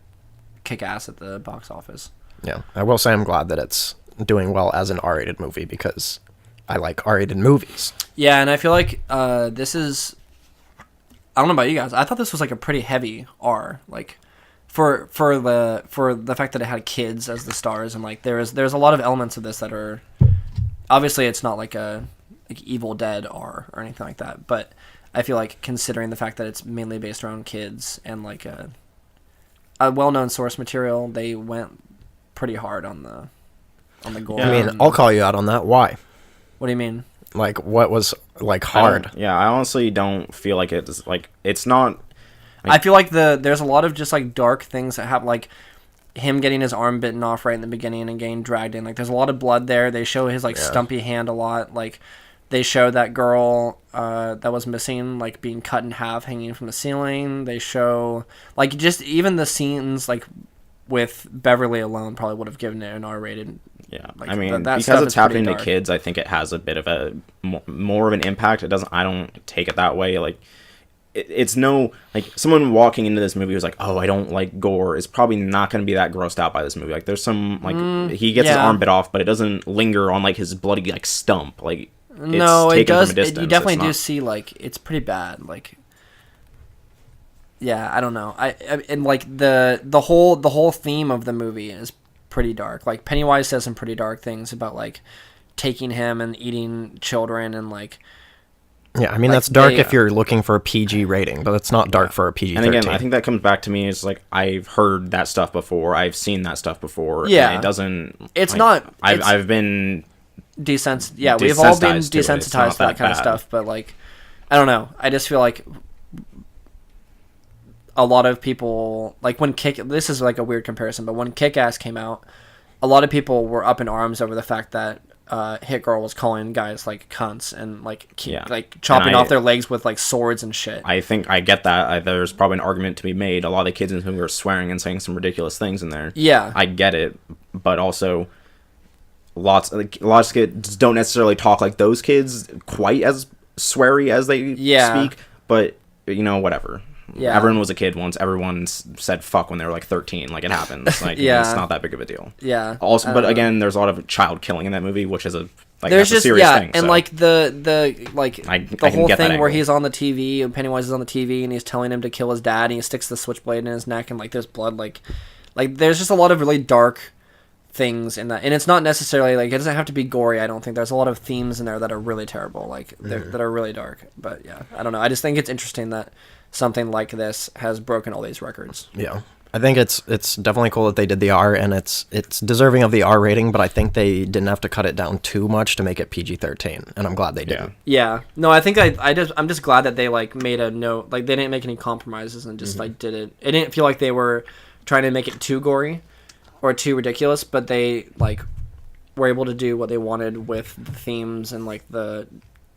kick ass at the box office. Yeah, I will say I'm glad that it's doing well as an R-rated movie, because I like R-rated movies. Yeah, and I feel like this is... I don't know about you guys. I thought this was like a pretty heavy R, like for the fact that it had kids as the stars, and like there's a lot of elements of this that are... Obviously, it's not like a Evil Dead R or anything like that, but... I feel like, considering the fact that it's mainly based around kids and like a well-known source material, they went pretty hard on the gore. Yeah. I mean, I'll call you out on that. Why? What do you mean? Like, what was like hard? I honestly don't feel like it's like, it's not... I feel like there's a lot of just like dark things that have like him getting his arm bitten off right in the beginning and getting dragged in. Like there's a lot of blood there. They show his like stumpy hand a lot. Like they show that girl that was missing like being cut in half hanging from the ceiling. They show like just even the scenes like with Beverly alone probably would have given it an R-rated. Yeah, like, I mean, that because it's happening to dark. kids, I think it has a bit of a more of an impact. It doesn't. I don't take it that way. Like, it's no like someone walking into this movie who's like, "Oh, I don't like gore," is probably not going to be that grossed out by this movie. Like, there's some like he gets his arm bit off, but it doesn't linger on like his bloody like stump. Like, no, it's it does. From a distance. You definitely do see like it's pretty bad. Like. Yeah, I don't know. I and like the whole theme of the movie is pretty dark. Like Pennywise says some pretty dark things about like taking him and eating children and like. Yeah, I mean like, that's dark if you're looking for a PG rating, but it's not dark for a PG-13. And again, I think that comes back to me is like I've heard that stuff before. I've seen that stuff before. Yeah, and it doesn't. It's like, not. I've been desensitized. Yeah, we've all been desensitized to that kind of stuff. But like, I don't know. I just feel like. A lot of people like when this is like a weird comparison, but when Kick-Ass came out, a lot of people were up in arms over the fact that Hit Girl was calling guys like cunts and like like chopping off their legs with like swords and shit. I think I get that. There's probably an argument to be made. A lot of the kids in this movie are swearing and saying some ridiculous things in there. Yeah, I get it, but also lots of kids don't necessarily talk like those kids quite as sweary as they speak. But you know, whatever. Yeah. Everyone was a kid once. Everyone said fuck when they were like 13. Like, it happens. Like, it's not that big of a deal. Yeah. Also, but again, there's a lot of child killing in that movie, which is a serious thing. And so. like the whole thing where angle. he's on the TV and Pennywise is on the TV and he's telling him to kill his dad and he sticks the switchblade in his neck and like there's blood. Like there's just a lot of really dark things in that, and it's not necessarily like it doesn't have to be gory. I don't think there's a lot of themes in there that are really terrible, like that are really dark. But yeah, I don't know. I just think it's interesting that something like this has broken all these records. Yeah, I think it's definitely cool that they did the R, and it's deserving of the R rating. But I think they didn't have to cut it down too much to make it PG-13, and I'm glad they did. Yeah. No, I think I'm just glad that they like made a note, like they didn't make any compromises and just like did it. It didn't feel like they were trying to make it too gory or too ridiculous, but they like were able to do what they wanted with the themes and like the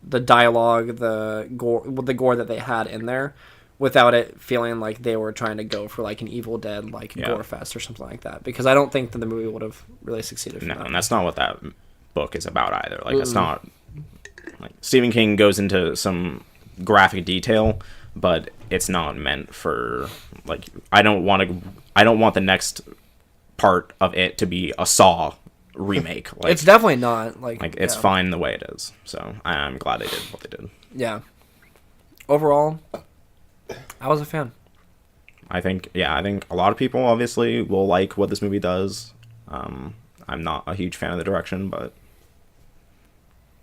dialogue, the gore that they had in there, without it feeling like they were trying to go for like an Evil Dead like gore fest or something like that. Because I don't think that the movie would have really succeeded. No, and that's not what that book is about either. Like it's not like Stephen King goes into some graphic detail, but it's not meant for like I don't want the next part of it to be a Saw remake. Like, it's definitely not like it's fine the way it is. So I'm glad they did what they did. Yeah. Overall, I was a fan. I think a lot of people obviously will like what this movie does. I'm not a huge fan of the direction, but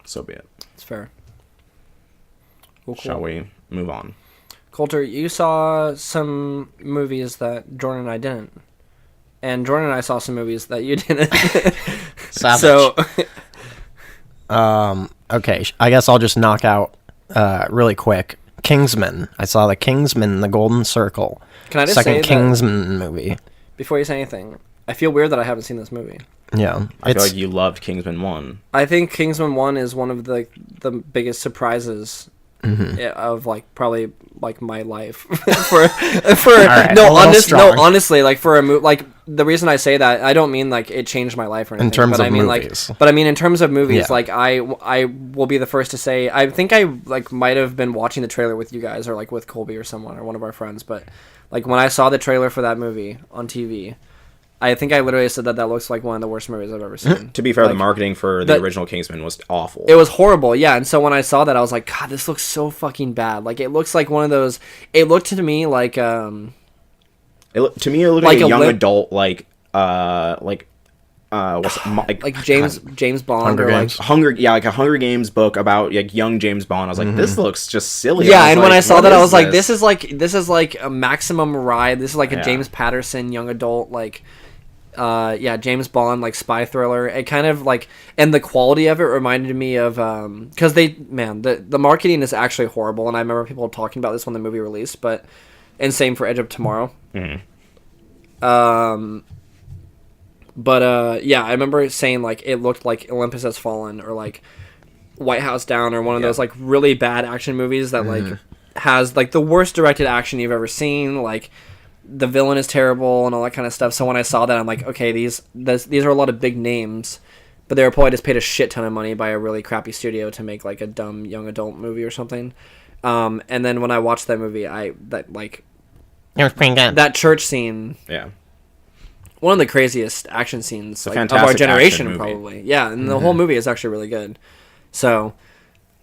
so be it. It's fair. Cool. Shall we move on? Coulter, you saw some movies that Jordan and I didn't. And Jordan and I saw some movies that you didn't. Savage. So, okay, I guess I'll just knock out really quick. Kingsman. I saw the Kingsman, The Golden Circle. Can I just second say Kingsman movie. Before you say anything, I feel weird that I haven't seen this movie. Yeah, I feel like you loved Kingsman 1. I think Kingsman 1 is one of the biggest surprises of like probably like my life for right, honestly, like for a movie, like the reason I say that, I don't mean like it changed my life or anything, in terms but of I mean movies. but I mean in terms of movies, like I will be the first to say I think I like might have been watching the trailer with you guys or like with Colby or someone or one of our friends, but like when I saw the trailer for that movie on TV, I think I literally said that looks like one of the worst movies I've ever seen. To be fair, the marketing for the original Kingsman was awful. It was horrible, yeah. And so when I saw that, I was like, God, this looks so fucking bad. Like, it looks like one of those... It looked to me like... to me, it looked like a young adult, like James Bond. Hunger Games. Like a Hunger Games book about like young James Bond. I was like, this looks just silly. Yeah, and when I saw that, I was like, this is like a Maximum Ride. This is like a James Patterson young adult, like... James Bond, like spy thriller. It kind of like, and the quality of it reminded me of because the marketing is actually horrible, and I remember people talking about this when the movie released, but and same for Edge of Tomorrow. Mhm. Yeah, I remember saying like it looked like Olympus Has Fallen or like White House Down or one of those like really bad action movies that like has like the worst directed action you've ever seen. Like the villain is terrible and all that kind of stuff. So when I saw that, I'm like, okay, these are a lot of big names, but they were probably just paid a shit ton of money by a really crappy studio to make like a dumb young adult movie or something. And then when I watched that movie, it was pretty good. That church scene, one of the craziest action scenes like, of our generation, probably. Yeah, and the whole movie is actually really good. So,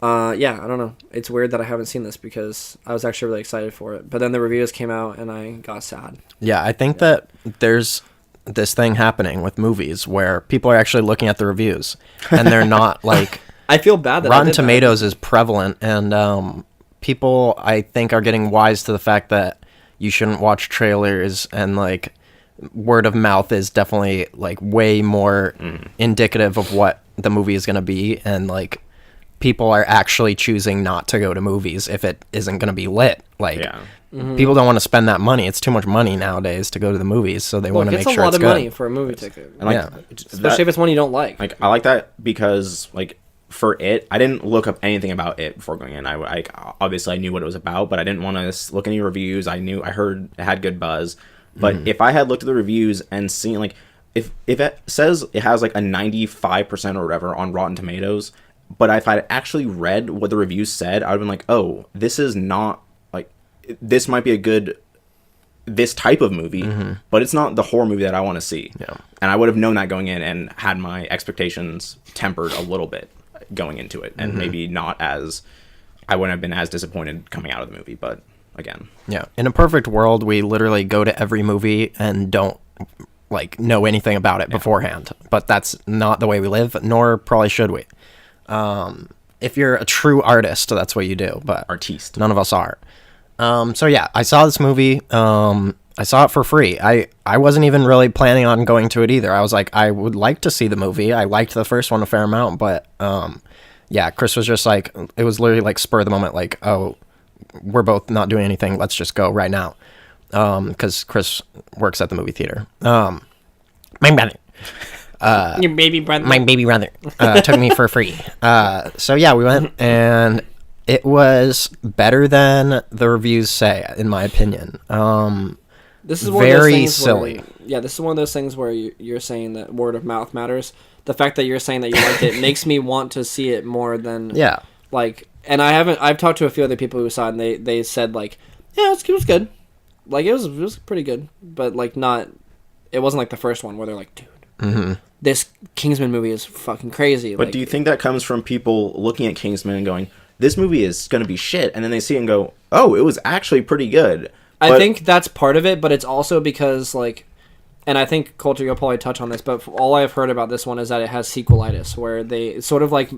I don't know. It's weird that I haven't seen this because I was actually really excited for it. But then the reviews came out and I got sad. Yeah, I think that there's this thing happening with movies where people are actually looking at the reviews and they're not like... I feel bad that Rotten Tomatoes is prevalent, and people, I think, are getting wise to the fact that you shouldn't watch trailers, and like word of mouth is definitely like way more indicative of what the movie is going to be, and like people are actually choosing not to go to movies if it isn't going to be lit. Like people don't want to spend that money. It's too much money nowadays to go to the movies, so they want to make sure it's good. It's a lot of money for a movie ticket. And especially if it's one you don't like. Like I like that because like for it, I didn't look up anything about it before going in. I obviously I knew what it was about, but I didn't want to look any reviews. I heard it had good buzz. But if I had looked at the reviews and seen, like, if it says it has, like, a 95% or whatever on Rotten Tomatoes, but if I'd actually read what the reviews said, I would have been like, oh, this is not, like, this might be this type of movie, but it's not the horror movie that I want to see. Yeah. And I would have known that going in and had my expectations tempered a little bit going into it. And maybe I wouldn't have been as disappointed coming out of the movie, but... again. Yeah. In a perfect world, we literally go to every movie and don't like know anything about it beforehand. But that's not the way we live, nor probably should we. If you're a true artist, that's what you do. But artiste. None of us are. So yeah, I saw this movie. I saw it for free. I wasn't even really planning on going to it either. I was like, I would like to see the movie. I liked the first one a fair amount, but Chris was just like, it was literally like spur of the moment, like, oh, we're both not doing anything. Let's just go right now. Because Chris works at the movie theater. My brother. Your baby brother. My baby brother took me for free. So yeah, we went, and it was better than the reviews say, in my opinion. This is one very of those things silly. This is one of those things where you're saying that word of mouth matters. The fact that you're saying that you liked it makes me want to see it more than like. And I've talked to a few other people who saw it, and they said, like, yeah, it was good. Like, it was pretty good. But, like, it wasn't like the first one where they're like, dude, this Kingsman movie is fucking crazy. But like, do you think that comes from people looking at Kingsman and going, this movie is going to be shit, and then they see it and go, oh, it was actually pretty good? I think that's part of it, but it's also because, like, and I think, Coulter, you'll probably touch on this, but all I've heard about this one is that it has sequelitis, where they sort of, like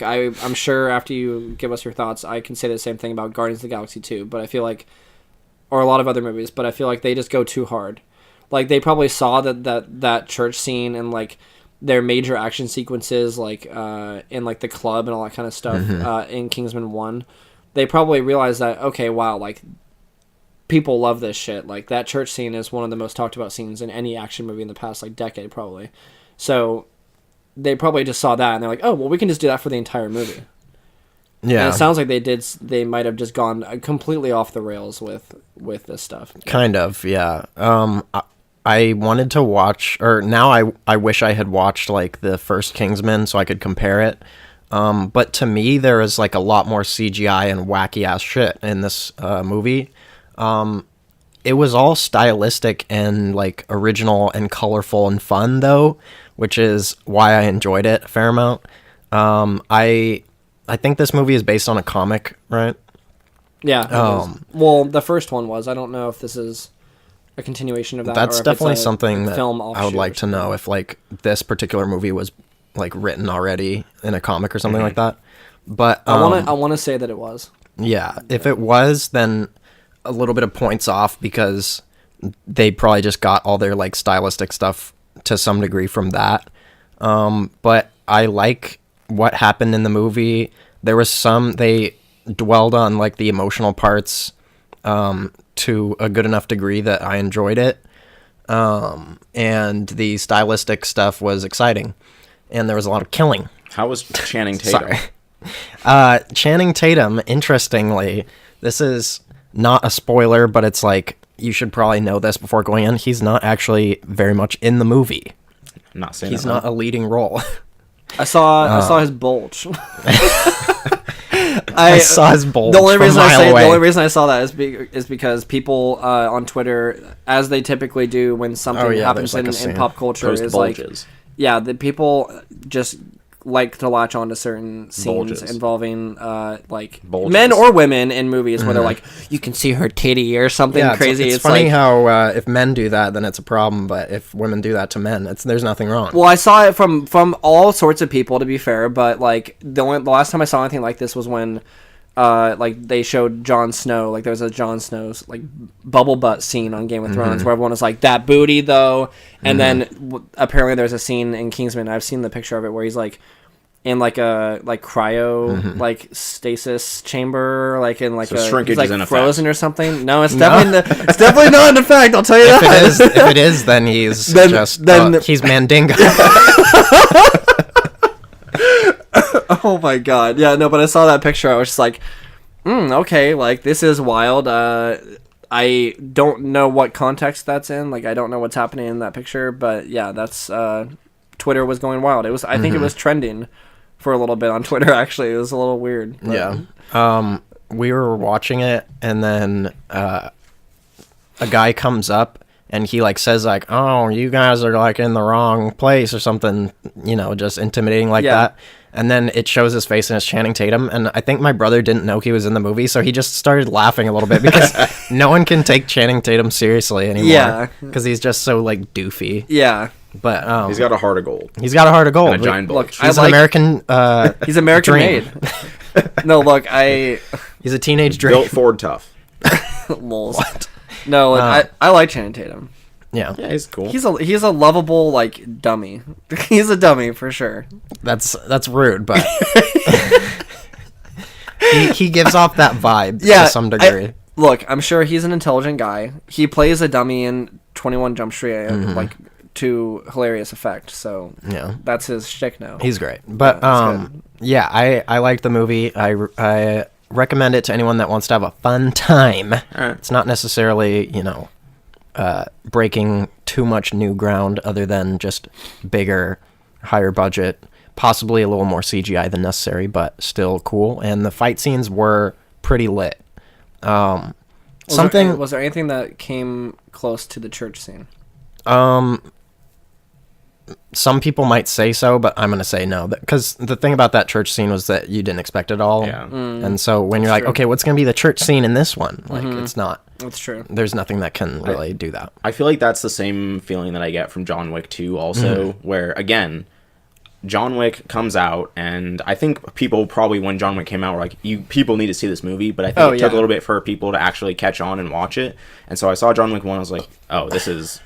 I'm sure after you give us your thoughts, I can say the same thing about Guardians of the Galaxy 2, but I feel like, or a lot of other movies, but I feel like they just go too hard. Like, they probably saw that church scene and, like, their major action sequences, like, in, like, the club and all that kind of stuff, in Kingsman 1. They probably realized that, okay, wow, like, people love this shit. Like, that church scene is one of the most talked about scenes in any action movie in the past, like, decade, probably. So they probably just saw that and they're like, oh, well, we can just do that for the entire movie. Yeah. And it sounds like they might have just gone completely off the rails with this stuff. Kind of, yeah. I wanted to watch, or now I wish I had watched, like, the first Kingsman so I could compare it. But to me, there is, like, a lot more CGI and wacky-ass shit in this movie. It was all stylistic and, like, original and colorful and fun, though, which is why I enjoyed it a fair amount. I think this movie is based on a comic, right? Yeah. Well, the first one was. I don't know if this is a continuation of that. That's or if definitely it's a something that film I would like to know, if, like, this particular movie was, like, written already in a comic or something like that. But I want to say that it was. Yeah. If it was, then a little bit of points off, because they probably just got all their, like, stylistic stuff to some degree from that. But I like what happened in the movie. There was they dwelled on, like, the emotional parts, to a good enough degree that I enjoyed it. And the stylistic stuff was exciting. And there was a lot of killing. How was Channing Tatum? Sorry. Channing Tatum, interestingly, this is not a spoiler, but it's like, you should probably know this before going in. He's not actually very much in the movie. I'm not saying He's not a leading role. I saw his bulge. I saw his bulge. The only from a mile away. the only reason I saw that is because people on Twitter, as they typically do when something happens in pop culture, Post is bulges. like, the people just like to latch on to certain scenes involving like bulges. Men or women in movies where they're like, you can see her titty or something crazy. It's funny like, how if men do that, then it's a problem, but if women do that to men, there's nothing wrong. Well, I saw it from all sorts of people, to be fair, but like the last time I saw anything like this was when like they showed Jon Snow, like there was a Jon Snow's like bubble butt scene on Game of Thrones where everyone was like, that booty though, and then apparently there's a scene in Kingsman, I've seen the picture of it, where he's like in like a cryo like stasis chamber, like in like so shrinkage he's like is in frozen effect. Or something. No, it's definitely not in effect, I'll tell you that. If it is, then he's he's Mandingo. Oh my god. Yeah, no, but I saw that picture, I was just like, okay, like this is wild. I don't know what context that's in, like I don't know what's happening in that picture, but yeah, that's Twitter was going wild. It was, I think it was trending for a little bit on Twitter, actually. It was a little weird. But. Yeah. We were watching it, and then a guy comes up and he like says like, oh, you guys are like in the wrong place or something, you know, just intimidating like that. And then it shows his face and it's Channing Tatum. And I think my brother didn't know he was in the movie, so he just started laughing a little bit because no one can take Channing Tatum seriously anymore. Yeah. Because he's just so like doofy. Yeah. But he's got a heart of gold. He's got a heart of gold. And a giant bulge. Look, he's an American. He's American made. No, look, he's a teenage dream. Built Ford tough. What? No, look, I like Channing Tatum. Yeah, he's cool. He's a lovable like dummy. He's a dummy for sure. That's rude, but he gives off that vibe to some degree. Look, I'm sure he's an intelligent guy. He plays a dummy in 21 Jump Street, like to hilarious effect. So yeah, that's his shtick now. He's great, but I liked the movie. I recommend it to anyone that wants to have a fun time. It's not necessarily breaking too much new ground, other than just bigger, higher budget, possibly a little more CGI than necessary, but still cool. And the fight scenes were pretty lit. Was there anything that came close to the church scene? Some people might say so, but I'm going to say no. Because the thing about that church scene was that you didn't expect it all. Yeah. And so when you're like, okay, what's going to be the church scene in this one? Like, it's not. That's true. There's nothing that can really do that. I feel like that's the same feeling that I get from John Wick 2 also, where, again, John Wick comes out, and I think people probably, when John Wick came out, were like, people need to see this movie, but I think it took a little bit for people to actually catch on and watch it. And so I saw John Wick 1, I was like, oh, this is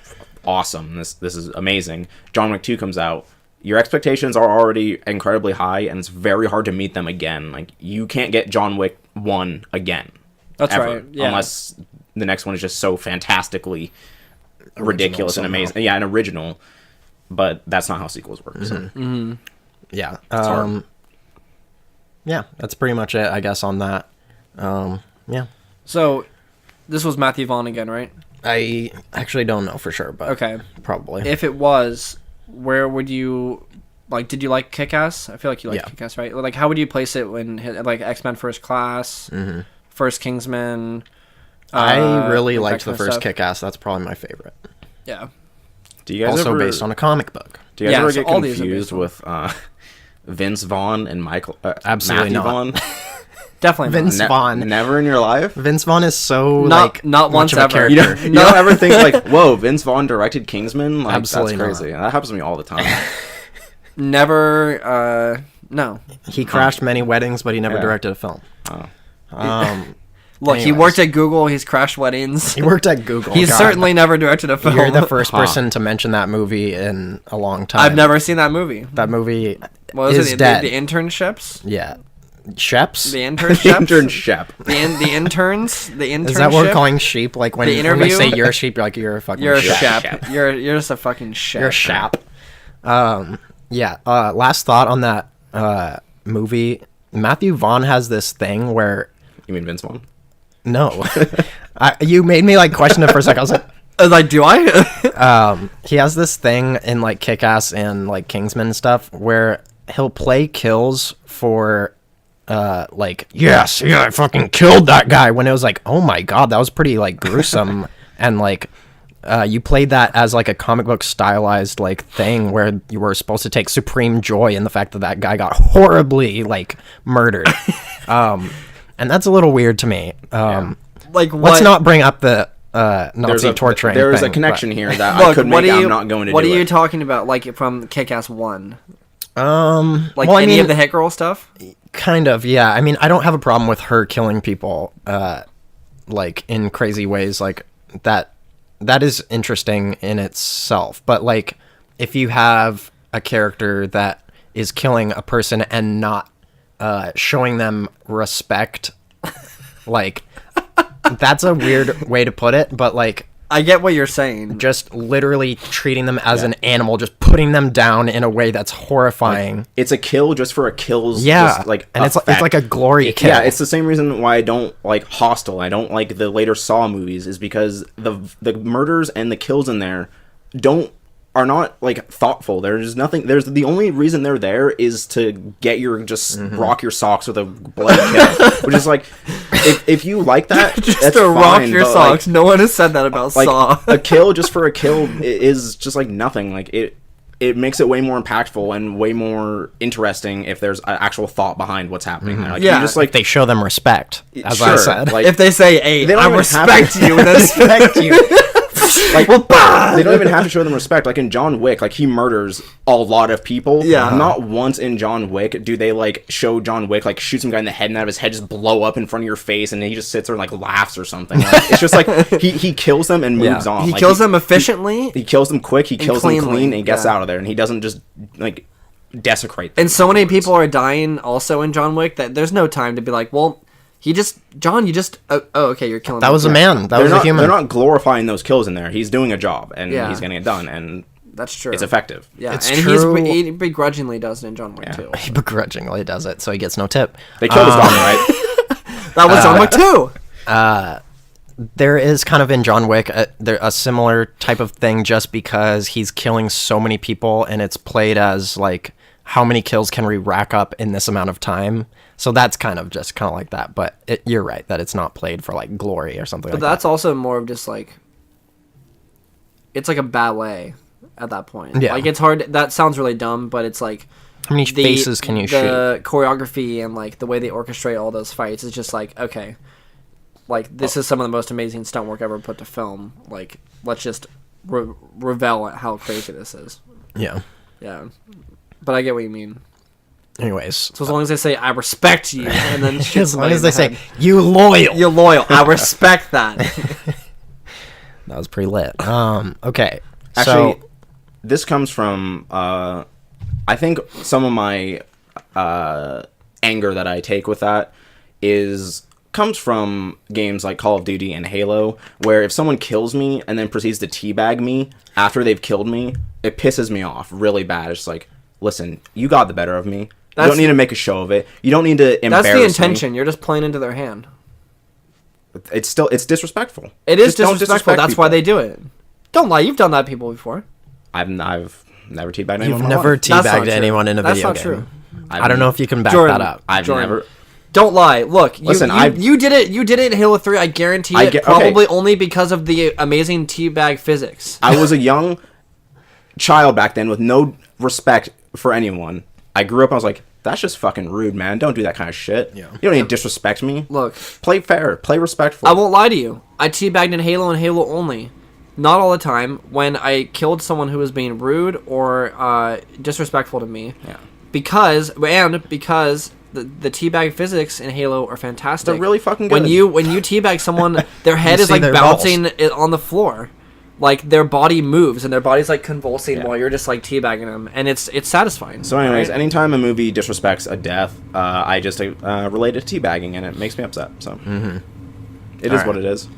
awesome. This is amazing. John Wick 2 comes out. Your expectations are already incredibly high, and it's very hard to meet them again. Like, you can't get John Wick 1 again. That's ever, right. Yeah. Unless the next one is just so fantastically ridiculous and amazing. Yeah, and original. But that's not how sequels work. So. Yeah. Yeah, that's pretty much it, I guess, on that. Yeah. So, this was Matthew Vaughn again, right? I actually don't know for sure, but okay, probably. If it was, where would you, like, did you like Kick-Ass? I feel like you liked Kick-Ass, right? Like, how would you place it when, like, X-Men First Class, First Kingsman? I really liked the first Kick-Ass. That's probably my favorite. Yeah. Do you guys also based on a comic book. Do you guys ever get confused with Vince Vaughn and Absolutely Matthew not. Vaughn? Definitely Vince Vaughn. Never in your life? Vince Vaughn is so not once ever. You don't ever think like, whoa, Vince Vaughn directed Kingsman? Like, absolutely that's crazy. That happens to me all the time. Never. No. He crashed many weddings, but he never directed a film. Look, he worked at Google. He's crashed weddings. He worked at Google. He's certainly never directed a film. You're the first person to mention that movie in a long time. I've never seen that movie. That movie what was is it? dead. The internships? Yeah. Sheps? The The internships. internship. The interns. The internship. Is that what we're calling sheep? Like when The they interview? say you're a sheep, you're like, you're a fucking You're a shep. shep. You're just a fucking shep. You're a shap. Yeah. Last thought on that movie. Matthew Vaughn has this thing where... You mean Vince Vaughn? No. You made me like question it for a second. I was like, Do I? he has this thing in like Kick-Ass and like Kingsman and stuff where he'll play kills for like, yes, yeah, I fucking killed that guy, when it was like, oh my god, that was pretty like gruesome. And like you played that as like a comic book stylized like thing where you were supposed to take supreme joy in the fact that that guy got horribly like murdered. And that's a little weird to me. Like, what? Let's not bring up the Nazi torturing. There's a thing, connection but- here that Look, I could make. I'm not going to do it. What are you talking about? Like from Kick-Ass 1? Like well, any of the Hit Girl stuff? Kind of, yeah. I mean, I don't have a problem with her killing people, like in crazy ways, like that. That is interesting in itself. But like, if you have a character that is killing a person and not showing them respect, like, that's a weird way to put it. But like, I get what you're saying. just literally treating them as an animal, just putting them down in a way that's horrifying. It's a kill just for a kill's. Yeah, just, like, and it's effect. like a glory kill. Yeah, it's the same reason why I don't like Hostel. I don't like the later Saw movies, is because the murders and the kills in there are not like thoughtful. There's nothing. There's the only reason they're there is to get your rock your socks with a bloody kill, which is like, if you like that, Just that's to rock fine, your but, socks. Like, No one has said that about like Saw. a kill just for a kill is just like nothing. Like it makes it way more impactful and way more interesting if there's an actual thought behind what's happening there. Like, Yeah. you just like They show them respect, as I sure, said. like, If they say, "Hey, They don't I even respect have- you," and then respect you. like they don't even have to show them respect. Like in John Wick, like he murders a lot of people. Yeah. Not once in John Wick do they like show John Wick like shoot some guy in the head and have his head just blow up in front of your face and he just sits there and like laughs or something. Like, it's just like he kills them and moves on. he Like, kills them efficiently. He kills them quick. He kills them cleanly, clean and he gets yeah. out of there and he doesn't just like desecrate them. And so many afterwards. people are dying also in John Wick that there's no time to be like, well, John, you just, oh, okay, you're killing That me. was a man. That They're was not, a human. They're not glorifying those kills in there. He's doing a job and Yeah. he's getting it done and That's true. it's effective. Yeah, It's and true. he begrudgingly does it in John Wick Yeah. too. He begrudgingly does it, so he gets no tip. They killed his daughter, right? That was John Wick too. There is kind of in John Wick a similar type of thing, just because he's killing so many people and it's played as like, how many kills can we rack up in this amount of time? So that's kind of like that. But you're right that it's not played for like glory or something But like that's also more of just like, it's like a ballet at that point. Yeah. Like it's hard. That sounds really dumb, but it's like that. How many faces can you shoot? The choreography and like the way they orchestrate all those fights is just like, okay, like this is some of the most amazing stunt work ever put to film. Like let's just revel at how crazy this is. Yeah. Yeah, but I get what you mean. Anyways, So as long as they say I respect you, and then shoot as long somebody as in they the say head, you loyal, you're loyal. I respect that. that was pretty lit. Okay. Actually, So this comes from I think some of my anger that I take with that comes from games like Call of Duty and Halo, where if someone kills me and then proceeds to teabag me after they've killed me, it pisses me off really bad. It's like, listen, you got the better of me. You don't need to make a show of it. You don't need to embarrass That's me. the intention. You're just playing into their hand. It's disrespectful. It is Just don't disrespectful. disrespect That's why people. they do it. Don't lie. You've done that to people before. I've never teabagged anyone. you've in my never life. That's not teabagged true. anyone in a That's video not game. true. I don't know if you can back Jordan, that up. I've Jordan. never. Don't lie. Look, you, Listen, you did it. You did it in Halo 3. I guarantee it. Okay. Probably only because of the amazing teabag physics. I was a young child back then with no respect for anyone. I grew up, I was like, that's just fucking rude, man. Don't do that kind of shit. Yeah. You don't need to disrespect me. Look, Play fair. Play respectful. I won't lie to you. I teabagged in Halo and Halo only. Not all the time. When I killed someone who was being rude or disrespectful to me. Yeah. Because the teabag physics in Halo are fantastic. They're really fucking When good. you teabag someone, their head You is see like their bouncing on the floor. like their body moves and their body's like convulsing Yeah. while you're just like teabagging them, and it's satisfying. So, anyways, right? anytime a movie disrespects a death, I just relate it to teabagging, and it makes me upset. So, it is All what right. it is.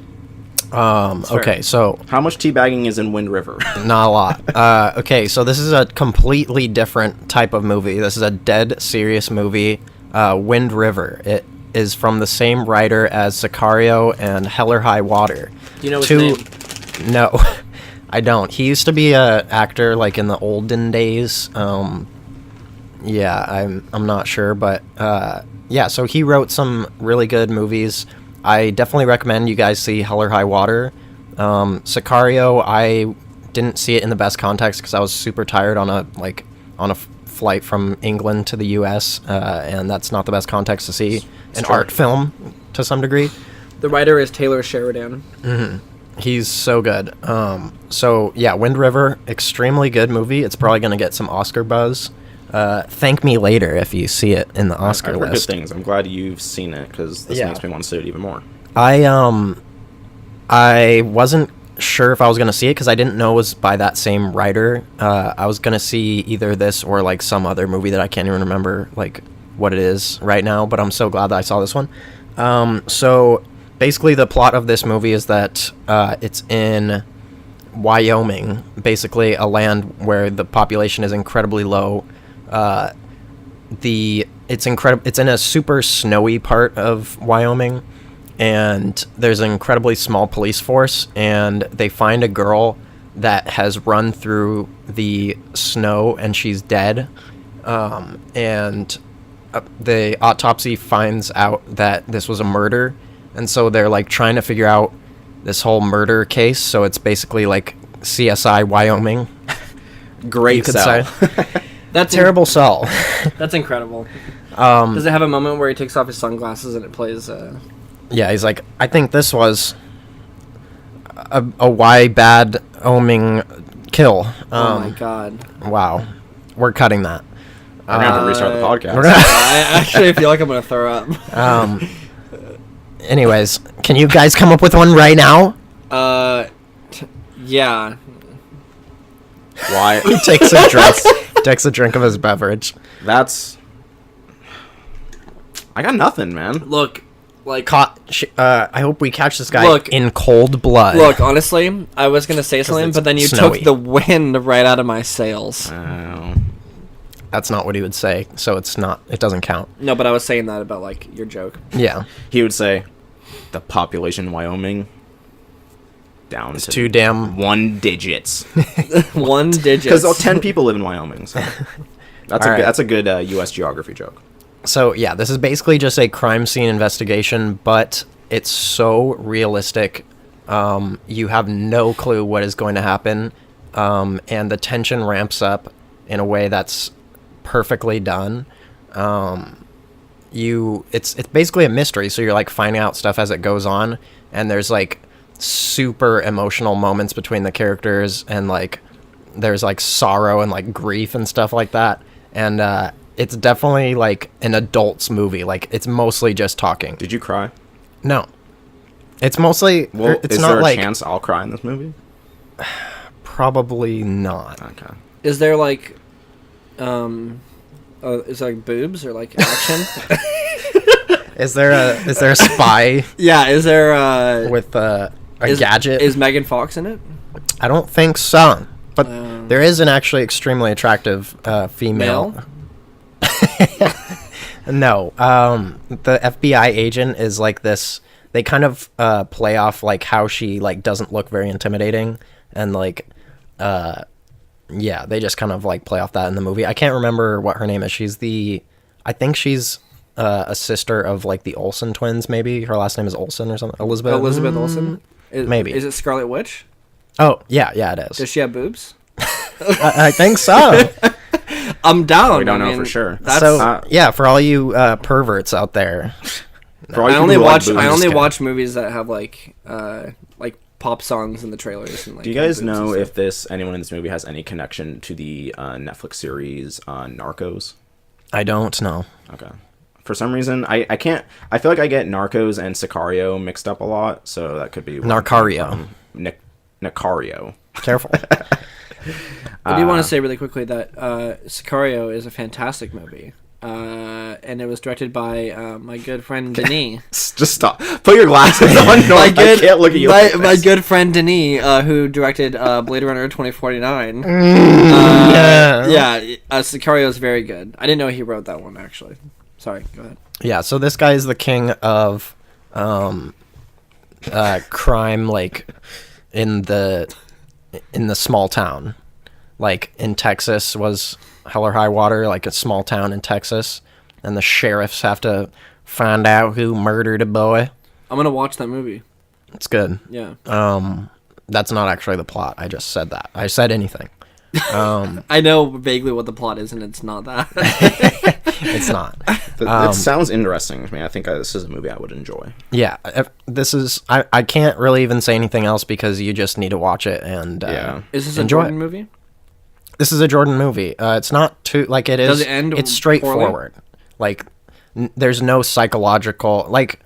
Okay, so How much teabagging is in Wind River? not a lot. Okay, so this is a completely different type of movie. This is a dead serious movie, Wind River. It is from the same writer as Sicario and Hell or High Water. Do you know his name? No, I don't. He used to be a actor like in the olden days. Yeah, I'm not sure, but yeah. So he wrote some really good movies. I definitely recommend you guys see Hell or High Water. Sicario, I didn't see it in the best context because I was super tired on a flight from England to the U.S. And that's not the best context to see an art film to some degree. The writer is Taylor Sheridan. He's so good. So yeah, Wind River, extremely good movie. It's probably gonna get some Oscar buzz. Thank me later if you see it in the Oscar I've heard list. good things. I'm glad you've seen it because this Yeah. makes me want to see it even more. I wasn't sure if I was gonna see it because I didn't know it was by that same writer. I was gonna see either this or like some other movie that I can't even remember like what it is right now. But I'm so glad that I saw this one. So basically, the plot of this movie is that it's in Wyoming, basically a land where the population is incredibly low. It's in a super snowy part of Wyoming, and there's an incredibly small police force, and they find a girl that has run through the snow and she's dead. And the autopsy finds out that this was a murder, and so they're like trying to figure out this whole murder case. So it's basically like CSI Wyoming. Great You could sell. say. That's Terrible sell. That's incredible. Does it have a moment where he takes off his sunglasses and it plays? Yeah, he's like, I think this was a why bad oming kill. Oh my god! Wow, we're cutting that. We're gonna have to restart the podcast. We're gonna- I actually feel like I'm gonna throw up. Anyways, can you guys come up with one right now? Yeah. Why? He takes a drink. Takes a drink of his beverage. That's. I got nothing, man. Look, like, I hope we catch this guy Look. in cold blood. look. Honestly, I was gonna say something, it's but then you snowy. took the wind right out of my sails. That's not what he would say, so it doesn't count. No, but I was saying that about like your joke. Yeah. He would say, the population in Wyoming down It's to too damn 1 digits. 1 digit. Because 10 people live in Wyoming. So that's All right. that's a good U.S. geography joke. So yeah, this is basically just a crime scene investigation, but it's so realistic. You have no clue what is going to happen, and the tension ramps up in a way that's perfectly done. It's basically a mystery, so you're like finding out stuff as it goes on, and there's like super emotional moments between the characters, and like there's like sorrow and like grief and stuff like that, and it's definitely like an adult's movie. Like it's mostly just talking. Did you cry? No, it's mostly Well, it's is not there a like chance I'll cry in this movie? probably not. Okay. Is there like, is there like boobs or like action? Is there a spy Yeah. Is there with a is, gadget? Is Megan Fox in it? I don't think so. But there is an actually extremely attractive female. Male? No. The FBI agent is like this. They kind of play off like how she like doesn't look very intimidating, and like yeah, they just kind of like play off that in the movie. I can't remember what her name is. I think she's a sister of like the Olsen twins. Maybe her last name is Olsen or something. Elizabeth. Elizabeth Olsen? Maybe. Is it Scarlet Witch? Oh yeah, it is. Does she have boobs? I think so. I'm down. We don't I know mean, for sure. That's, So yeah, for all you perverts out there, For all I you only people who like watch. boobs, I I'm just only kidding. watch movies that have like pop songs in the trailers. And, like, Do you guys boobs and know stuff. if anyone in this movie has any connection to the Netflix series Narcos? I don't know. Okay. For some reason, I can't. I feel like I get Narcos and Sicario mixed up a lot, so that could be where I'm Narcario. coming from. Nicario. Careful. I do want to say really quickly that Sicario is a fantastic movie. And it was directed by my good friend Denis. Just stop. Put your glasses on. No, I can't look at you. My good friend Denis, who directed Blade Runner 2049. Sicario is very good. I didn't know he wrote that one, actually. Sorry, go ahead. Yeah, so this guy is the king of crime, like in the small town, like in Texas was Hell or High Water, like a small town in Texas, and the sheriffs have to find out who murdered a boy. I'm gonna watch that movie. It's good. Yeah. That's not actually the plot. I just said that. I said anything. I know vaguely what the plot is, and it's not that. It's not. It sounds interesting to me. I think this is a movie I would enjoy. Yeah, this is. I can't really even say anything else because you just need to watch it and Is this a enjoy Jordan movie? This is a Jordan movie. It's not too like it is. Does it end It's straightforward. poorly? Like there's no psychological like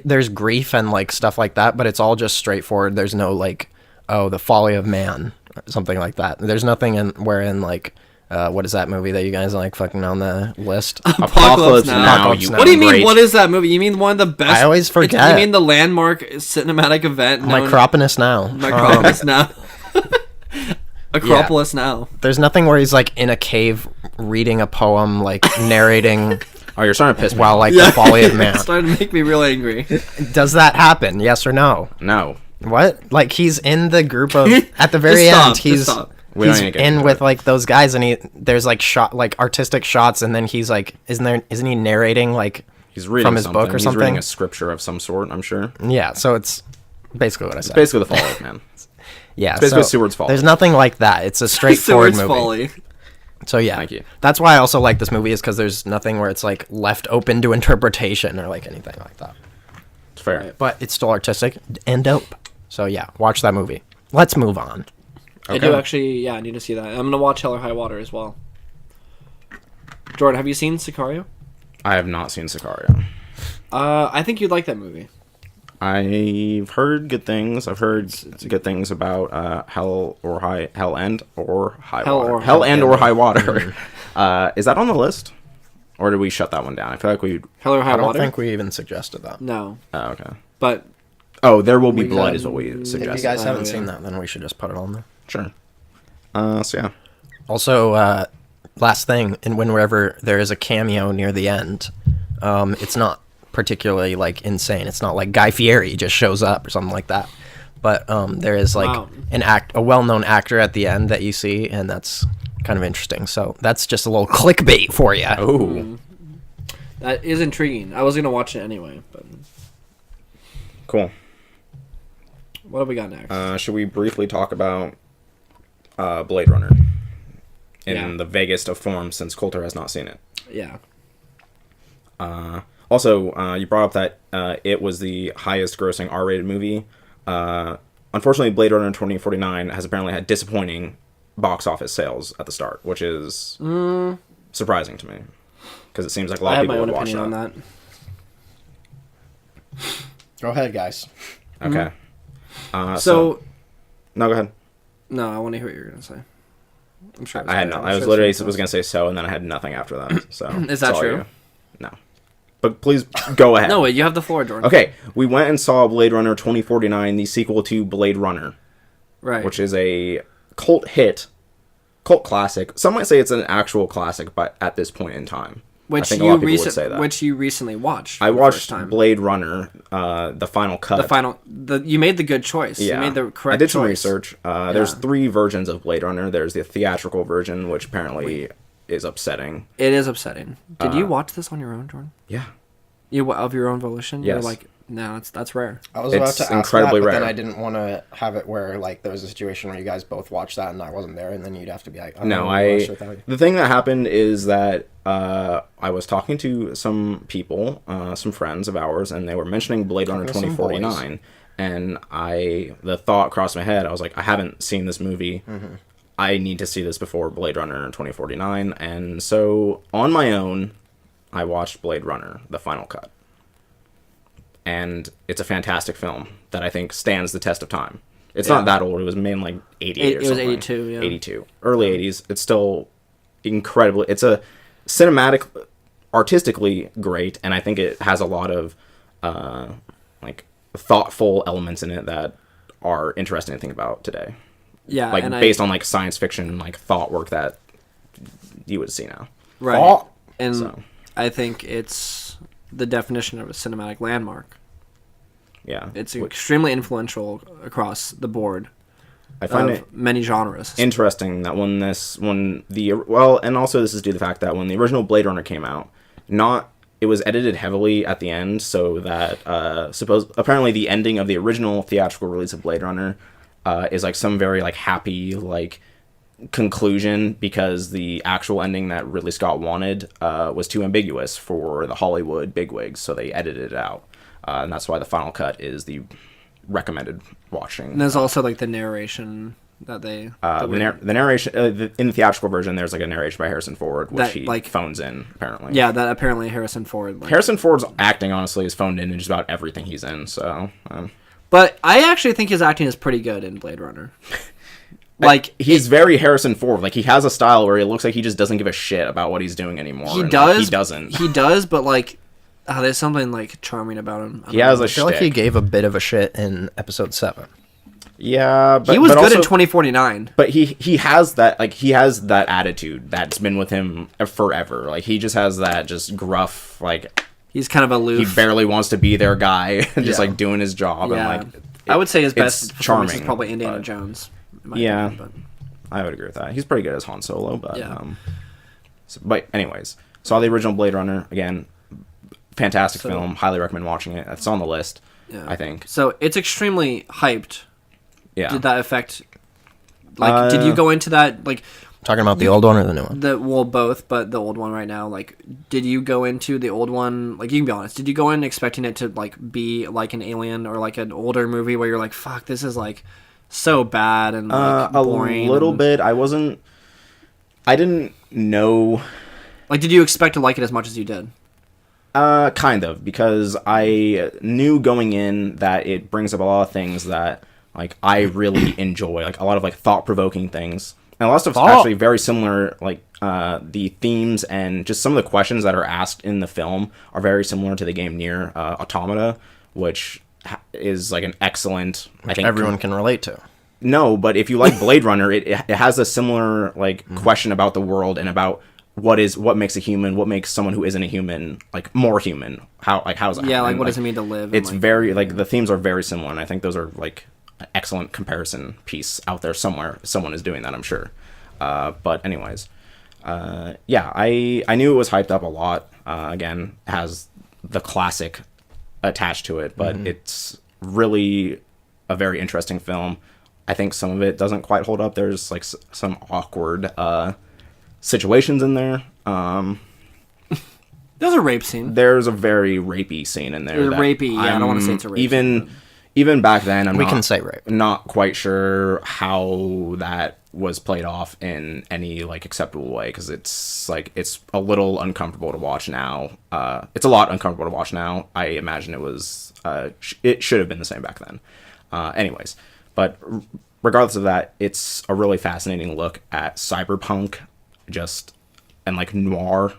there's grief and like stuff like that, but it's all just straightforward. There's no like the folly of man, something like that. There's nothing wherein like what is that movie that you guys like fucking on the list? Apocalypse Now. Now. What do you mean? Great. What is that movie? You mean one of the best? I always forget. You mean the landmark cinematic event? Micropolis Now. Micropolis Now. Acropolis Now. There's nothing where he's like in a cave reading a poem, like narrating. Oh, you're starting to piss me While off. like the folly of man. It's starting to make me real angry. Does that happen? Yes or no? No. What? Like he's in the group of at the very Just end. stop, He's just stop. We don't he's need to get in into with it. like those guys, and there's like artistic shots, and then he's like, isn't he narrating like He's reading from his something. book or He's something? reading a scripture of some sort, I'm sure. Yeah, so it's basically what I said. Basically the folly of man. Yeah, It's basically so Seward's Folly. There's nothing like that. It's a straightforward Seward's movie. Folly. So yeah, Thank you. That's why I also like this movie is because there's nothing where it's like left open to interpretation or like anything like that. It's fair. But it's still artistic and dope. So yeah, watch that movie. Let's move on. I do actually, I need to see that. I'm going to watch Hell or High Water as well. Jordan, have you seen Sicario? I have not seen Sicario. I think you'd like that movie. I've heard good things. I've heard good things about Hell and or High Water. Hell and or High Water. Is that on the list? Or did we shut that one down? I feel like we... Hell or High I don't Water? think we even suggested that. No. Oh, okay. But... Oh, There Will Be We Blood got- is what we If suggested. you guys haven't yeah. seen that, then we should just put it on there. Sure. So yeah. Also, last thing, and whenever there is a cameo near the end, it's not particularly like insane. It's not like Guy Fieri just shows up or something like that. But there is like Wow. a well-known actor at the end that you see, and that's kind of interesting. So that's just a little clickbait for you. Oh, That is intriguing. I was going to watch it anyway, but... cool. What have we got next? Should we briefly talk about Blade Runner in Yeah. the vaguest of forms since Coulter has not seen it? Yeah. Also, you brought up that it was the highest grossing R-rated movie. Unfortunately, Blade Runner 2049 has apparently had disappointing box office sales at the start, which is surprising to me. Because it seems like a lot I of have my people own would watch opinion that. on that. Go ahead, guys. Okay. So... No, go ahead. No, I want to hear what you're going to say. I'm sure. I had no. I was literally was going to say so, and then I had nothing after that. So Is it's that all true? you. No. But please go ahead. No, wait, you have the floor, Jordan. Okay, we went and saw Blade Runner 2049, the sequel to Blade Runner, Right. which is a cult classic. Some might say it's an actual classic, but at this point in time, I think a lot of people would say that. Which you recently watched. I for the watched first time. Blade Runner, the final cut. You made the good choice. Yeah, You made the correct I did some choice. research. There's 3 versions of Blade Runner. There's the theatrical version, which apparently is upsetting. It is upsetting. Did you watch this on your own, Jordan? Yeah. You of your own volition? You're Yes. like, no, that's rare. I was It's about to ask incredibly that, but rare. then I didn't want to have it where like there was a situation where you guys both watched that and I wasn't there, and then you'd have to be like, oh, No, we watched it without you. the thing that happened is that I was talking to some people, some friends of ours, and they were mentioning Blade Runner Talking to some 2049, and the thought crossed my head. I was like, I haven't seen this movie. Mm-hmm. I need to see this before Blade Runner 2049, and so on my own, I watched Blade Runner, the final cut. And it's a fantastic film that I think stands the test of time. It's not that old. It was made in like 88 or something. It was 82, yeah. 82. Early 80s. It's still incredibly... It's a cinematic, artistically great, and I think it has a lot of like thoughtful elements in it that are interesting to think about today. Yeah, like based on like science fiction, like thought work that you would see now. Right. Oh. And So. I think it's the definition of a cinematic landmark. Yeah. It's extremely influential across the board. I find it many genres. interesting that and also this is due to the fact that when the original Blade Runner came out, it was edited heavily at the end, so that apparently the ending of the original theatrical release of Blade Runner is like some very like happy like conclusion, because the actual ending that Ridley Scott wanted was too ambiguous for the Hollywood bigwigs, so they edited it out, and that's why the final cut is the recommended watching. And there's also like the narration that they the narration in the theatrical version. There's like a narration by Harrison Ford, which that, he like, phones in apparently. Yeah, that apparently Harrison Ford. Harrison Ford's acting honestly is phoned in just about everything he's in. So, but I actually think his acting is pretty good in Blade Runner. Like he's very Harrison Ford. Like he has a style where it looks like he just doesn't give a shit about what he's doing anymore. He does. Like, he doesn't. He does, but like. There's something like charming about him. He has a I feel like shtick. he gave a bit of a shit in episode 7. Yeah, but he was but good also, in 2049. But he has that attitude that's been with him forever. Like he just has that just gruff, like He's kind of aloof. he barely wants to be their guy, just Yeah. like doing his job. Yeah. And like I would say his best it's performance is charming, probably Indiana but- Jones. in my Yeah. opinion, I would agree with that. He's pretty good as Han Solo, but Yeah. but anyways, saw the original Blade Runner again. Fantastic film. Highly recommend watching it. It's on the list. Yeah. I think. So it's extremely hyped. Yeah. Did that affect? Like, did you go into that like? Talking about the old one or the new one? Well, both, but the old one right now. Like, did you go into the old one? Like, you can be honest. Did you go in expecting it to like be like an Alien or like an older movie where you're like, "Fuck, this is like so bad and like, boring." A little and, bit. I didn't know. Like, did you expect to like it as much as you did? Kind of, because I knew going in that it brings up a lot of things that like I really enjoy, like a lot of like thought-provoking things, and a lot of stuff's actually very similar. Like the themes and just some of the questions that are asked in the film are very similar to the game Nier Automata, which is like an excellent. I think Everyone can relate to. No, but if you like Blade Runner, it has a similar like question about the world and about what makes a human, what makes someone who isn't a human like more human. How does that Yeah, happen? like what does it mean to live? It's and, like, very like the themes are very similar, and I think those are like an excellent comparison piece out there somewhere. Someone is doing that, I'm sure. But anyways, yeah, I knew it was hyped up a lot. Again, it has the classic attached to it, but it's really a very interesting film. I think some of it doesn't quite hold up. There's like some awkward situations in there. There's a rape scene. There's a very rapey scene in there. Rapey, yeah. I don't want to say it's a rape scene. Even back then, We can say rape. not quite sure how that was played off in any like acceptable way, because it's a little uncomfortable to watch now. It's a lot uncomfortable to watch now. I imagine it was it should have been the same back then. Anyways, but regardless of that, it's a really fascinating look at cyberpunk, and like noir,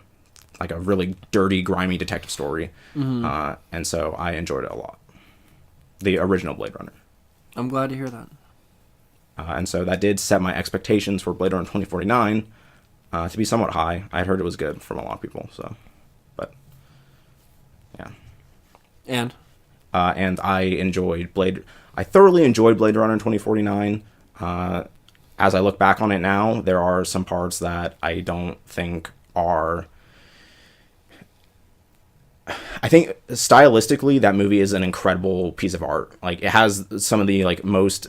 like a really dirty, grimy detective story. And so I enjoyed it a lot. The original Blade Runner. I'm glad to hear that. And so that did set my expectations for Blade Runner 2049 to be somewhat high. I had heard it was good from a lot of people, so, but yeah. And I thoroughly enjoyed Blade Runner 2049. As I look back on it now, there are some parts that I don't think are... I think stylistically that movie is an incredible piece of art. Like it has some of the like most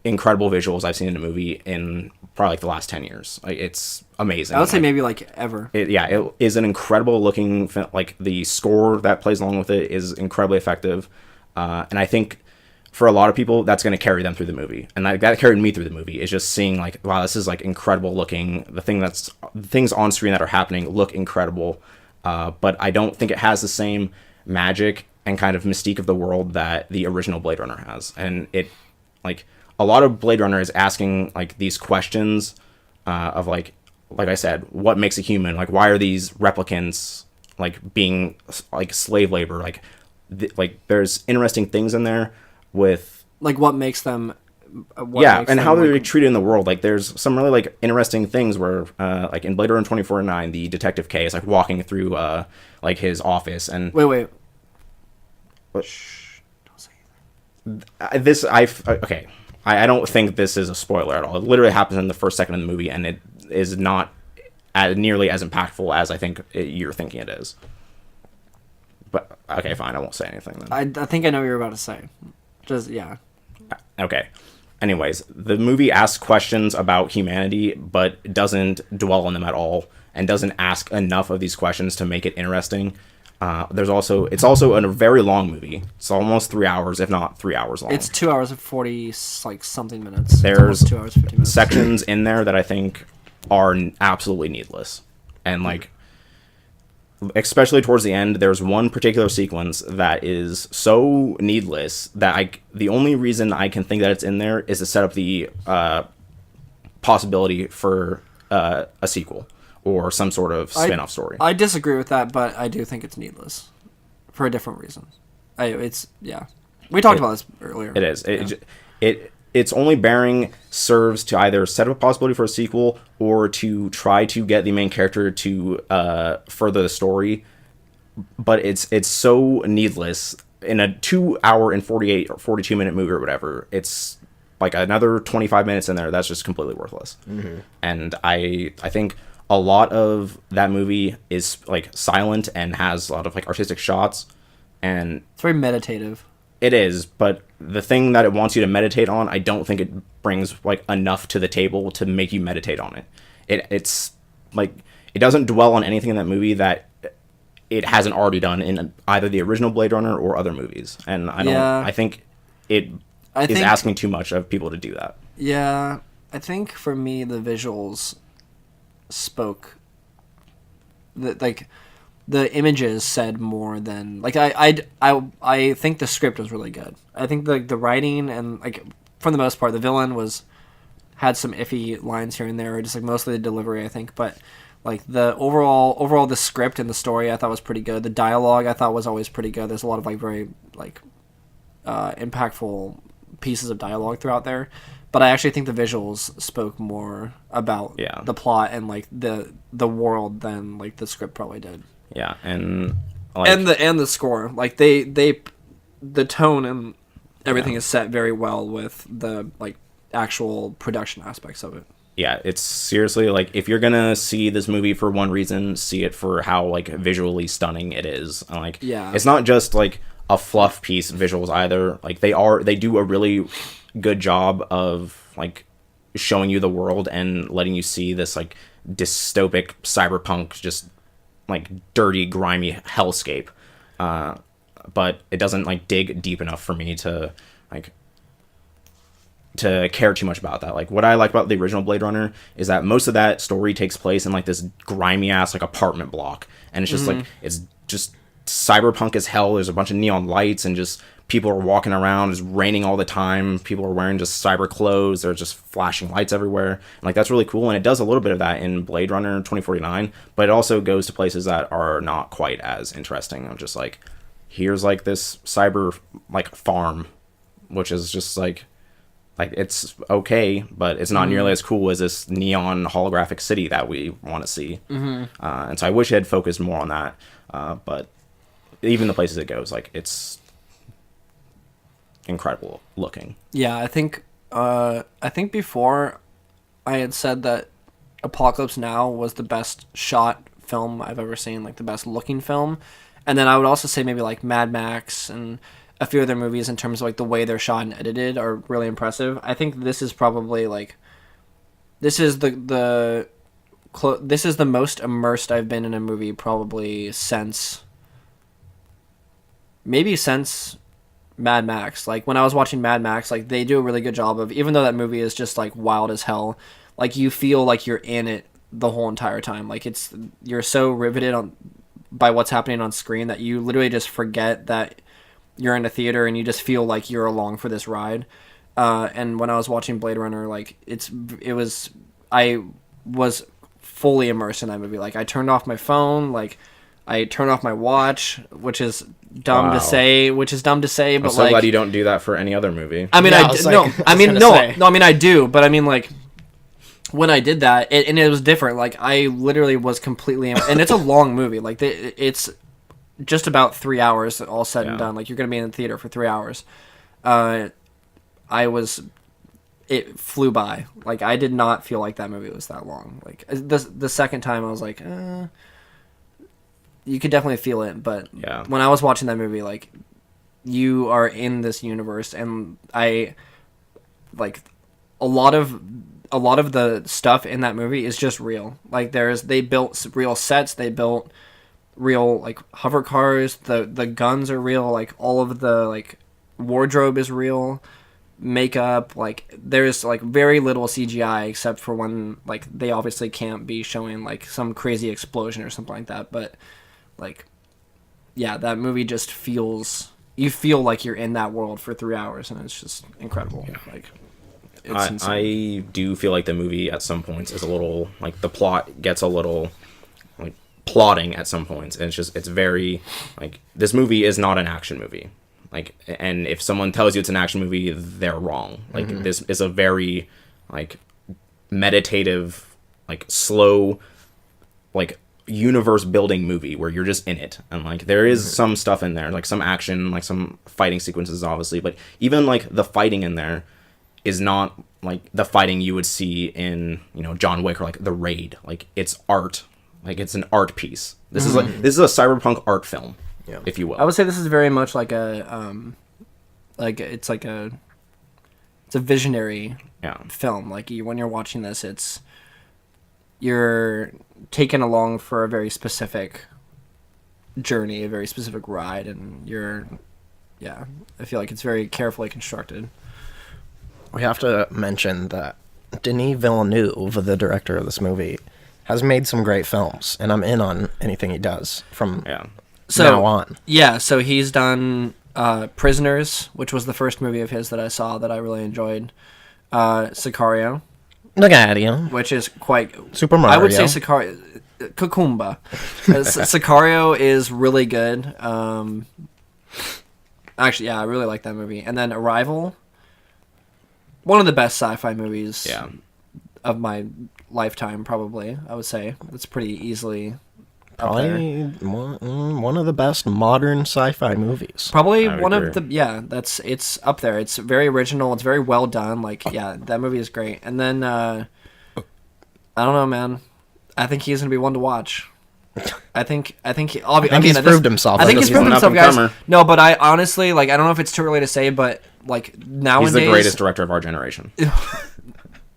incredible visuals I've seen in a movie in probably like the last 10 years. Like it's amazing. I would say maybe like ever. It is an incredible looking film. Like the score that plays along with it is incredibly effective. And I think for a lot of people that's going to carry them through the movie. And that carried me through the movie, is just seeing like, wow, this is like incredible looking. The things on screen that are happening look incredible. But I don't think it has the same magic and kind of mystique of the world that the original Blade Runner has. And like a lot of Blade Runner is asking like these questions of like I said, what makes a human? Like, why are these replicants like being like slave labor? Like, like there's interesting things in there with like what makes them. And how they're treated in the world. Like, there's some really like interesting things where, like in Blade Runner 2049, the Detective K is like walking through like his office and wait. Shh, don't say anything. Okay. I don't think this is a spoiler at all. It literally happens in the first second of the movie, and it is not nearly as impactful as I think you're thinking it is. But okay, fine. I won't say anything then. I think I know what you're about to say. Yeah. Okay. Anyways, the movie asks questions about humanity, but doesn't dwell on them at all, and doesn't ask enough of these questions to make it interesting. It's also a very long movie. It's almost 3 hours, if not 3 hours long. It's 2 hours and 40 like something minutes. There's 2 hours and 50 minutes. sections in there that I think are absolutely needless, and like, especially towards the end, there's one particular sequence that is so needless that the only reason I can think that it's in there is to set up the possibility for a sequel or some sort of spin-off story. I disagree with that, but I do think it's needless for a different reason. We talked about this earlier. It is. Its only bearing serves to either set up a possibility for a sequel or to try to get the main character to further the story. But it's so needless. In a 2 hour and 48 or 42 minute movie or whatever, it's like another 25 minutes in there that's just completely worthless. Mm-hmm. And I think a lot of that movie is like silent and has a lot of like artistic shots, and it's very meditative. It is, but the thing that it wants you to meditate on, I don't think it brings like enough to the table to make you meditate on it. It's like, it doesn't dwell on anything in that movie that it hasn't already done in either the original Blade Runner or other movies. And I think it is asking too much of people to do that. Yeah, I think for me the visuals spoke the images said more than like I think the script was really good. I think the writing and like for the most part the villain had some iffy lines here and there, or just like mostly the delivery I think, but like the overall the script and the story I thought was pretty good. The dialogue I thought was always pretty good. There's a lot of like very like impactful pieces of dialogue throughout there. But I actually think the visuals spoke more about the plot and like the world than like the script probably did. Yeah, and like, and the score, like the tone and everything is set very well with the like actual production aspects of it. Yeah, it's seriously like, if you're gonna see this movie for one reason, see it for how like visually stunning it is. And, like, it's not just like a fluff piece visuals either. Like they do a really good job of like showing you the world and letting you see this like dystopic cyberpunk just like dirty grimy hellscape, but it doesn't like dig deep enough for me to care too much about that. Like, what I like about the original Blade Runner is that most of that story takes place in like this grimy ass like apartment block, and it's just like, it's just cyberpunk as hell. There's a bunch of neon lights and just people are walking around. It's raining all the time. People are wearing just cyber clothes. There's just flashing lights everywhere. And like, that's really cool. And it does a little bit of that in Blade Runner 2049, but it also goes to places that are not quite as interesting. I'm just like, here's like this cyber like farm, which is just like it's okay, but it's not nearly as cool as this neon holographic city that we want to see. And so I wish it had focused more on that. But even the places it goes, like, it's incredible looking. Yeah, I think before I had said that Apocalypse Now was the best shot film I've ever seen, like the best looking film. And then I would also say maybe like Mad Max and a few other movies in terms of like the way they're shot and edited are really impressive. I think this is probably like, this is the most immersed I've been in a movie probably since Mad Max. Like, when I was watching Mad Max, like, they do a really good job of, even though that movie is just like wild as hell, like, you feel like you're in it the whole entire time. Like, you're so riveted by what's happening on screen that you literally just forget that you're in a theater and you just feel like you're along for this ride. And when I was watching Blade Runner, like I was fully immersed in that movie. Like I turned off my phone, like I turned off my watch, which is dumb to say. But I'm so glad you don't do that for any other movie. I mean, Yeah, I do, but I mean, like, when I did that, and it was different. Like, I literally was completely, and it's a long movie. Like, it's just about 3 hours, all said and done. Like, you're gonna be in the theater for 3 hours. It flew by. Like, I did not feel like that movie was that long. Like, the second time, I was like, you could definitely feel it. But when I was watching that movie, like, you are in this universe, and I like a lot of the stuff in that movie is just real. Like they built real sets, they built real like hover cars, the guns are real, like all of the like wardrobe is real, makeup, like there's like very little CGI except for when like they obviously can't be showing like some crazy explosion or something like that, but like yeah, that movie just you feel like you're in that world for 3 hours, and it's just incredible. Like I do feel like the movie at some points is a little like the plot gets a little like plotting at some points, and it's very like this movie is not an action movie. Like, and if someone tells you it's an action movie, they're wrong. Like this is a very like meditative, like slow, like universe building movie where you're just in it, and like there is some stuff in there, like some action, like some fighting sequences obviously, but even like the fighting in there is not like the fighting you would see in, you know, John Wick or like The Raid. Like it's art, like it's an art piece. This is a cyberpunk art film, if you will. I would say this is very much like a it's a visionary film. Like when you're watching this, you're taken along for a very specific journey, a very specific ride, and I feel like it's very carefully constructed. We have to mention that Denis Villeneuve, the director of this movie, has made some great films, and I'm in on anything he does from now on. Yeah, so he's done Prisoners, which was the first movie of his that I saw that I really enjoyed. Sicario. Look at you. Which is quite... Super Mario. I would say Sicario... Cucumba. Sicario is really good. Actually, yeah, I really like that movie. And then Arrival... One of the best sci-fi movies of my lifetime, probably, I would say. It's pretty easily probably one of the best modern sci-fi movies. Probably one of the... it's up there. It's very original. It's very well done. Like, that movie is great. And then, I don't know, man. I think he's going to be one to watch. I think he's proved himself. I think he's proved himself, guys. No, but I honestly, like, I don't know if it's too early to say, but, like, nowadays... He's the greatest director of our generation.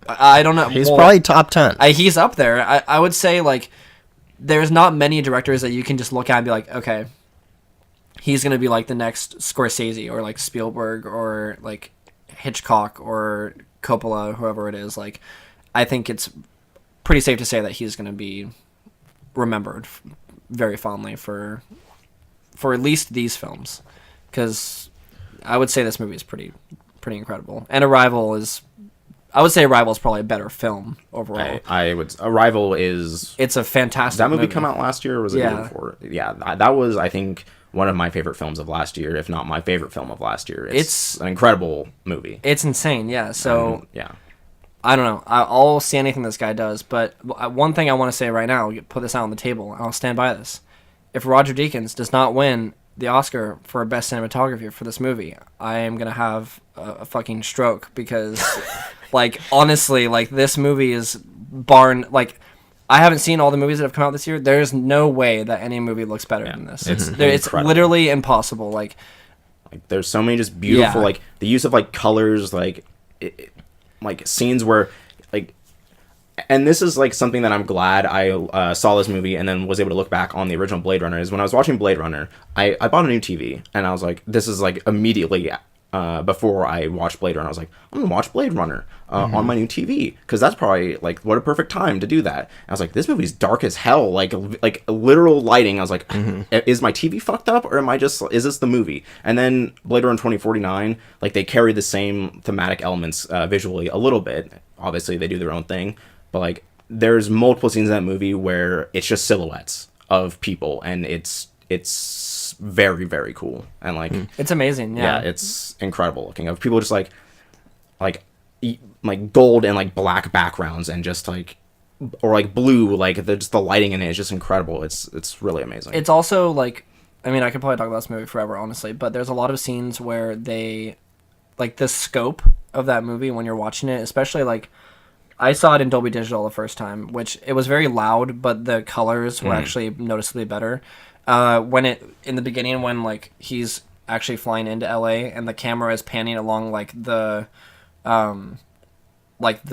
I don't know. He's probably top 10. He's up there. I would say, like, there's not many directors that you can just look at and be like, okay, he's going to be, like, the next Scorsese or, like, Spielberg or, like, Hitchcock or Coppola, whoever it is. Like, I think it's pretty safe to say that he's going to be remembered very fondly for at least these films, because I would say this movie is pretty incredible. And Arrival is probably a better film overall. Arrival is... It's a fantastic Did that movie come out last year, or was it the year before? Yeah, that was, I think, one of my favorite films of last year, if not my favorite film of last year. It's an incredible movie. It's insane, yeah. So... I don't know. I'll see anything this guy does, but one thing I want to say right now, put this out on the table, and I'll stand by this. If Roger Deakins does not win the Oscar for Best Cinematography for this movie, I am going to have a fucking stroke, because, like, honestly, like, this movie is like, I haven't seen all the movies that have come out this year. There's no way that any movie looks better than this. It's literally impossible. Like, there's so many just beautiful, like, the use of, like, colors, like... like scenes where like, and this is like something that I'm glad I saw this movie and then was able to look back on the original Blade Runner, is when I was watching Blade Runner, I bought a new TV and I was like, this is like immediately before I watched Blade Runner. I was like, I'm gonna watch Blade Runner on my new TV, because that's probably like what a perfect time to do that. And I was like, this movie's dark as hell, like literal lighting. I was like, is my TV fucked up, or is this the movie? And then Blade Runner 2049, like they carry the same thematic elements visually a little bit. Obviously, they do their own thing, but like there's multiple scenes in that movie where it's just silhouettes of people, and it's very, very cool, and like it's amazing. Yeah, it's incredible looking, of people just like gold and like black backgrounds, and just like, or like blue, like just the lighting in it is just incredible. It's really amazing. It's also like, I mean, I could probably talk about this movie forever, honestly, but there's a lot of scenes where they, like, the scope of that movie when you're watching it, especially like, I saw it in Dolby Digital the first time, which it was very loud, but the colors were actually noticeably better. In the beginning, when like he's actually flying into LA and the camera is panning along like the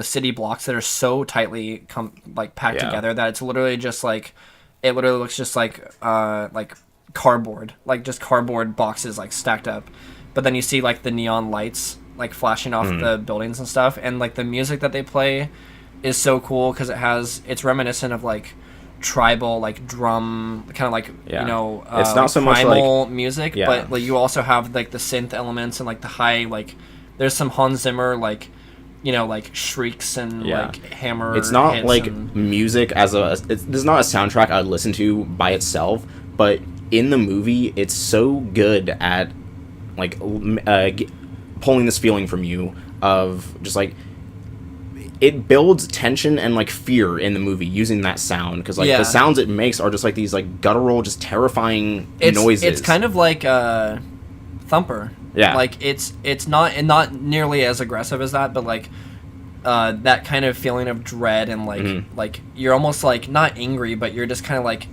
city blocks that are so tightly packed together that it's literally just like, it literally looks just like cardboard, like just cardboard boxes like stacked up. But then you see like the neon lights like flashing off the buildings and stuff, and like the music that they play is so cool because it's reminiscent of like tribal like drum kind of like it's not so much primal like music, but like you also have like the synth elements and like the high, like there's some Hans Zimmer like like shrieks and like hammer. It's not like music as this is not a soundtrack I'd listen to by itself, but in the movie it's so good at like pulling this feeling from you of just like, it builds tension and like fear in the movie using that sound, because like the sounds it makes are just like these like guttural, just terrifying noises. It's kind of like Thumper. Yeah, like it's not nearly as aggressive as that, but like that kind of feeling of dread and like like you're almost like not angry, but you're just kind of like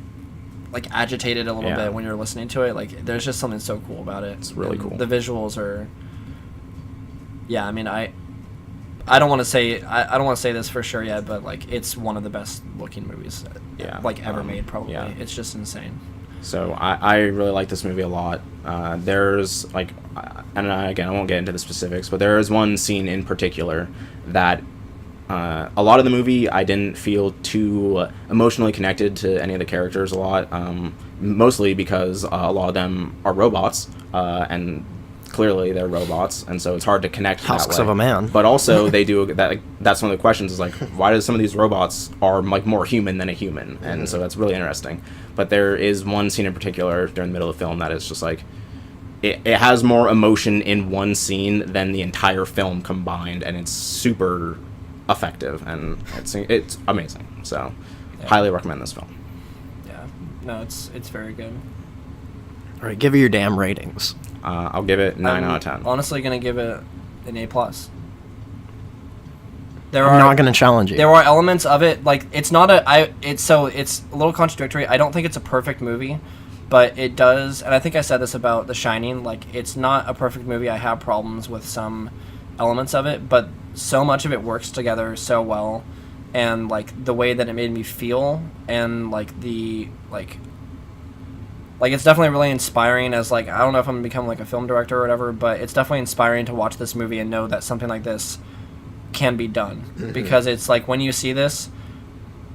agitated a little bit when you're listening to it. Like there's just something so cool about it. It's really cool. The visuals are. Yeah, I mean, I don't want to say I don't want to say this for sure yet, but like it's one of the best looking movies ever made, probably. Yeah. It's just insane. So I really like this movie a lot. There's like, and again, I won't get into the specifics, but there is one scene in particular that a lot of the movie I didn't feel too emotionally connected to any of the characters a lot, mostly because a lot of them are robots, and clearly they're robots, and so it's hard to connect Husks that way. of a man. But also they do that. Like, that's one of the questions is like, why do some of these robots are like more human than a human? And so that's really interesting. But there is one scene in particular during the middle of the film that is just like, it has more emotion in one scene than the entire film combined, and it's super effective, and it's amazing. So highly recommend this film. Yeah, no, it's very good. All right, give it your damn ratings. I'll give it 9 out of 10. Honestly, gonna give it an A+. I'm not gonna challenge you. There are elements of it, like it's not it's a little contradictory. I don't think it's a perfect movie, but it does, and I think I said this about The Shining, like it's not a perfect movie. I have problems with some elements of it, but so much of it works together so well, and like the way that it made me feel, and like the like it's definitely really inspiring as like, I don't know if I'm gonna become like a film director or whatever, but it's definitely inspiring to watch this movie and know that something like this can be done. Because it's like, when you see this,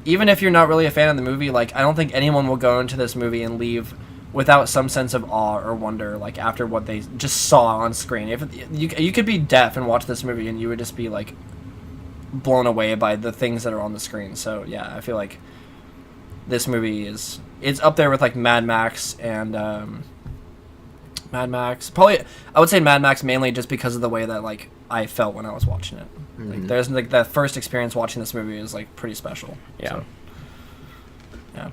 even if you're not really a fan of the movie, like I don't think anyone will go into this movie and leave without some sense of awe or wonder, like after what they just saw on screen. If you could be deaf and watch this movie and you would just be like blown away by the things that are on the screen. So yeah, I feel like this movie it's up there with like Mad Max and Mad Max. Probably I would say Mad Max mainly just because of the way that like I felt when I was watching it. Like there's like that first experience watching this movie is like pretty special. Yeah. So, yeah.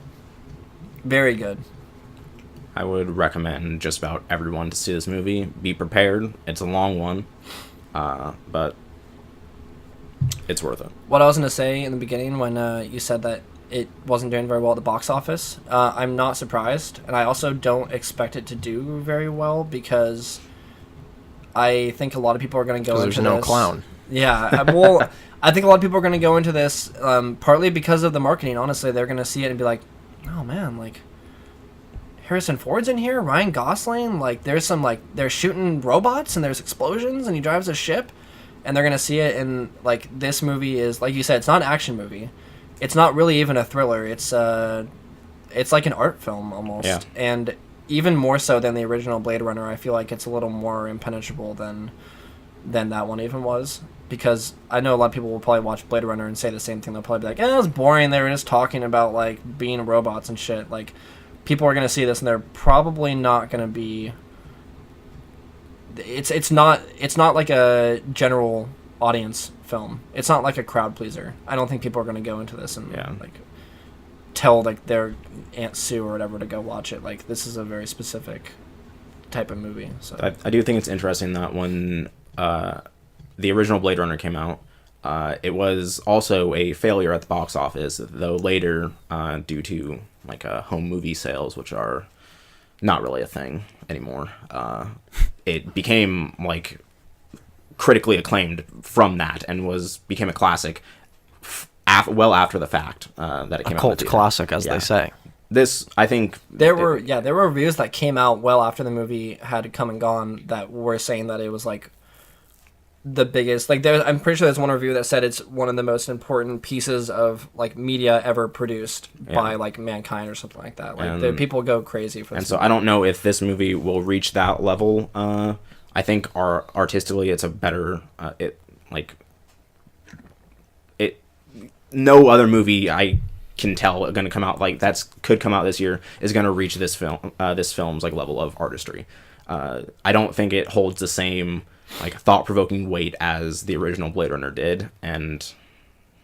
Very good. I would recommend just about everyone to see this movie. Be prepared. It's a long one, but it's worth it. What I was going to say in the beginning when you said that it wasn't doing very well at the box office, I'm not surprised, and I also don't expect it to do very well because I think a lot of people are going to go into this. There's no clown. Yeah, well, I think a lot of people are going to go into this partly because of the marketing. Honestly, they're going to see it and be like, "Oh man, like Harrison Ford's in here, Ryan Gosling, like there's some like they're shooting robots and there's explosions and he drives a ship, and they're gonna see it. And like this movie is, like you said, it's not an action movie, it's not really even a thriller. It's like an art film almost. Yeah. And even more so than the original Blade Runner, I feel like it's a little more impenetrable than that one even was. Because I know a lot of people will probably watch Blade Runner and say the same thing. They'll probably be like, it was boring. They were just talking about, like, being robots and shit. Like, people are going to see this, and they're probably not going to be... It's not like a general audience film. It's not like a crowd pleaser. I don't think people are going to go into this and, like, tell, like, their Aunt Sue or whatever to go watch it. Like, this is a very specific type of movie. So I do think it's interesting that when... the original Blade Runner came out, it was also a failure at the box office, though later, due to like home movie sales, which are not really a thing anymore, it became like critically acclaimed from that and became a classic well after the fact that it came out. A cult classic, as they say. This, I think... There were reviews that came out well after the movie had come and gone that were saying that it was like the biggest, like I'm pretty sure there's one review that said it's one of the most important pieces of like media ever produced by like mankind or something like that. Like people go crazy for this. And so I don't know if this movie will reach that level. I think artistically it's a better no other movie I can tell going to come out like could come out this year is going to reach this film's like level of artistry. I don't think it holds the same like thought-provoking weight as the original Blade Runner did, and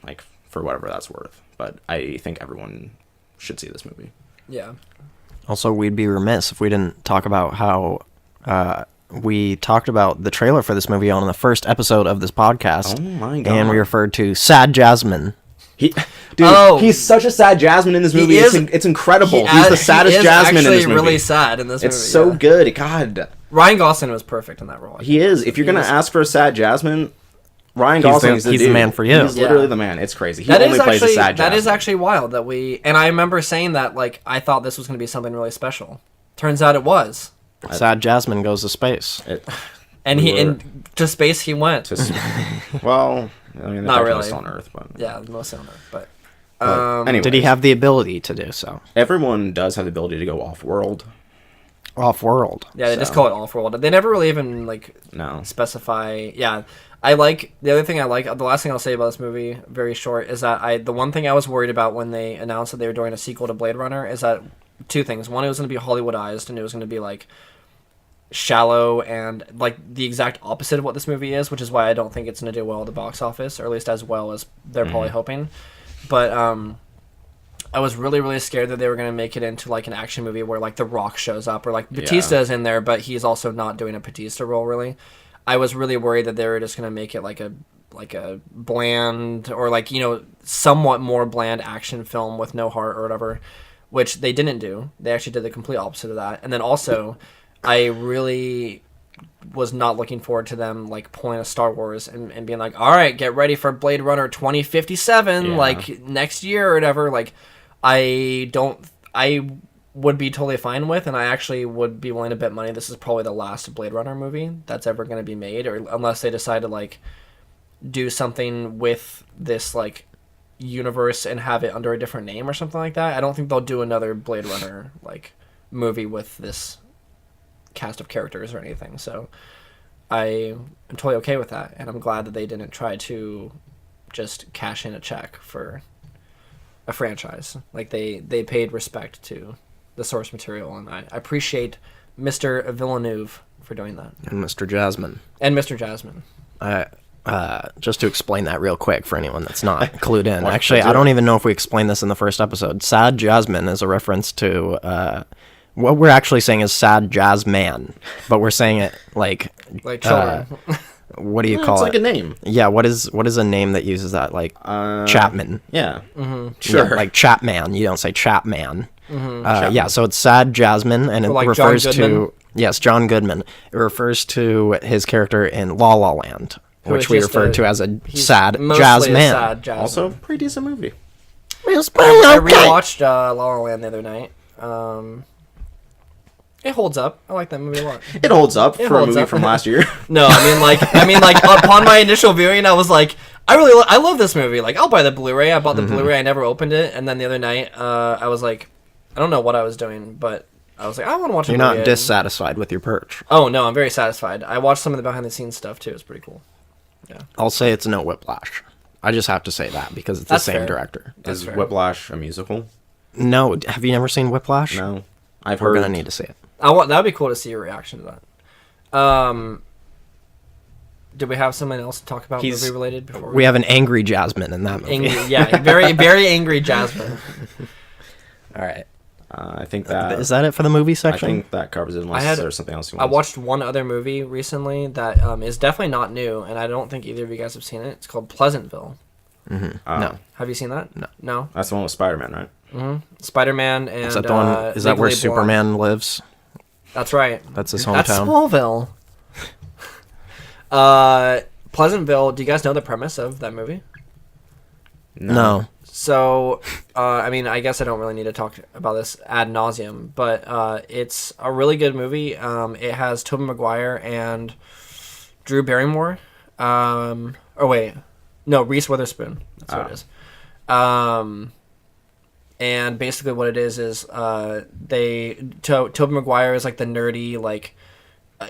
like for whatever that's worth. But I think everyone should see this movie. Yeah. Also, we'd be remiss if we didn't talk about how we talked about the trailer for this movie on the first episode of this podcast. Oh my god! And we referred to Sad Jasmine. He's such a sad Jasmine in this movie. It's incredible. He's the saddest Jasmine in this movie. Really sad in this movie. It's so good. God. Ryan Gosling was perfect in that role. He is. If you're gonna ask for a sad Jasmine, Ryan Gosling is the dude. He's the man for you. He's literally the man. It's crazy. He only plays a sad Jasmine. That is actually wild that and I remember saying that like I thought this was gonna be something really special. Turns out it was. Sad Jasmine goes to space. And to space he went. Well, I mean, not really. On Earth, but yeah, mostly on Earth. But anyways, did he have the ability to do so? Everyone does have the ability to go off-world. Off-world. Yeah, they just call it off-world. They never really even specify. Yeah, I like the other thing. The last thing I'll say about this movie, very short, is that the one thing I was worried about when they announced that they were doing a sequel to Blade Runner is that two things. One, it was going to be Hollywoodized, and it was going to be like shallow and like the exact opposite of what this movie is, which is why I don't think it's going to do well at the box office, or at least as well as they're probably hoping. But I was really, really scared that they were going to make it into like an action movie where like The Rock shows up or like Batista is in there, but he's also not doing a Batista role really. I was really worried that they were just going to make it like a bland or like, somewhat more bland action film with no heart or whatever, which they didn't do. They actually did the complete opposite of that. And then also I really was not looking forward to them like pulling a Star Wars and being like, all right, get ready for Blade Runner 2057 like next year or whatever. Like I would be totally fine with, and I actually would be willing to bet money this is probably the last Blade Runner movie that's ever going to be made, or unless they decide to like do something with this like universe and have it under a different name or something like that. I don't think they'll do another Blade Runner like movie with this cast of characters or anything. So I am totally okay with that, and I'm glad that they didn't try to just cash in a check for a franchise. Like they paid respect to the source material, and I appreciate Mr. Villeneuve for doing that. And Mr. Jasmine. Just to explain that real quick for anyone that's not clued in. Actually, I don't even know if we explained this in the first episode. Sad Jasmine is a reference to what we're actually saying is sad jazz man, but we're saying it like children. What do you call it? It's like a name. Yeah, what is a name that uses that? Like Chapman. Yeah. Mm-hmm. Sure. Yeah, like Chapman. You don't say Chapman. Mm-hmm. Yeah, so it's Sad Jasmine, and it like refers to John Goodman. It refers to his character in La La Land, which we referred to as a sad jazz man. Also, pretty decent movie. I rewatched La La Land the other night. It holds up. I like that movie a lot. It holds up for a movie up. from last year. No, I mean, like upon my initial viewing, I was like, I love this movie. Like, I'll buy the Blu-ray. I bought the Blu-ray. I never opened it, and then the other night, I was like, I don't know what I was doing, but I was like, I want to watch. You're not dissatisfied with your perch. Oh no, I'm very satisfied. I watched some of the behind-the-scenes stuff too. It's pretty cool. Yeah. I'll say it's no Whiplash. I just have to say that because it's That's the same fair. director. Is Whiplash a musical? No, have you never seen Whiplash? No, I've We're heard. gonna need to see it. That would be cool to see your reaction to that. Did we have something else to talk about movie related before? We have an angry Jasmine in that movie. Yeah, very very angry Jasmine. All right. I think that Is that it for the movie I section? think that covers it. Unless there's something else you I want. watched one other movie recently that is definitely not new, and I don't think either of you guys have seen it. It's called Pleasantville. No. Have you seen that? No. That's the one with Spider-Man, right? Spider-Man and Is that the one? Is that where Legally Blonde. Superman lives? That's right. That's his That's hometown. Smallville. Pleasantville. Do you guys know the premise of that movie? No. So, I mean, I guess I don't really need to talk about this ad nauseum, but it's a really good movie. It has Tobey Maguire and Drew Barrymore. Reese Witherspoon. That's what it is. And basically what it is Tobey Maguire is like the nerdy, like,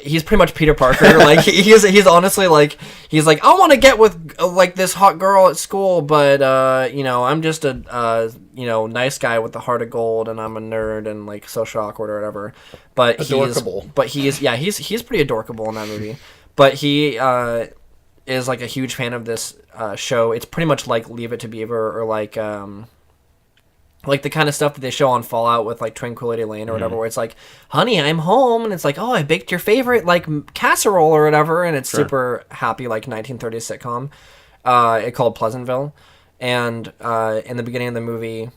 he's pretty much Peter Parker. Like he's honestly like, he's like, I want to get with like this hot girl at school, but I'm just a nice guy with the heart of gold, and I'm a nerd and like social awkward or whatever. But he's pretty adorkable in that movie. But he is like a huge fan of this show. It's pretty much like Leave It to Beaver, or like the kind of stuff that they show on Fallout with like Tranquility Lane or whatever, where it's like, honey, I'm home, and it's like, oh, I baked your favorite like casserole or whatever, and it's super happy, like 1930s sitcom. It called Pleasantville, and in the beginning of the movie,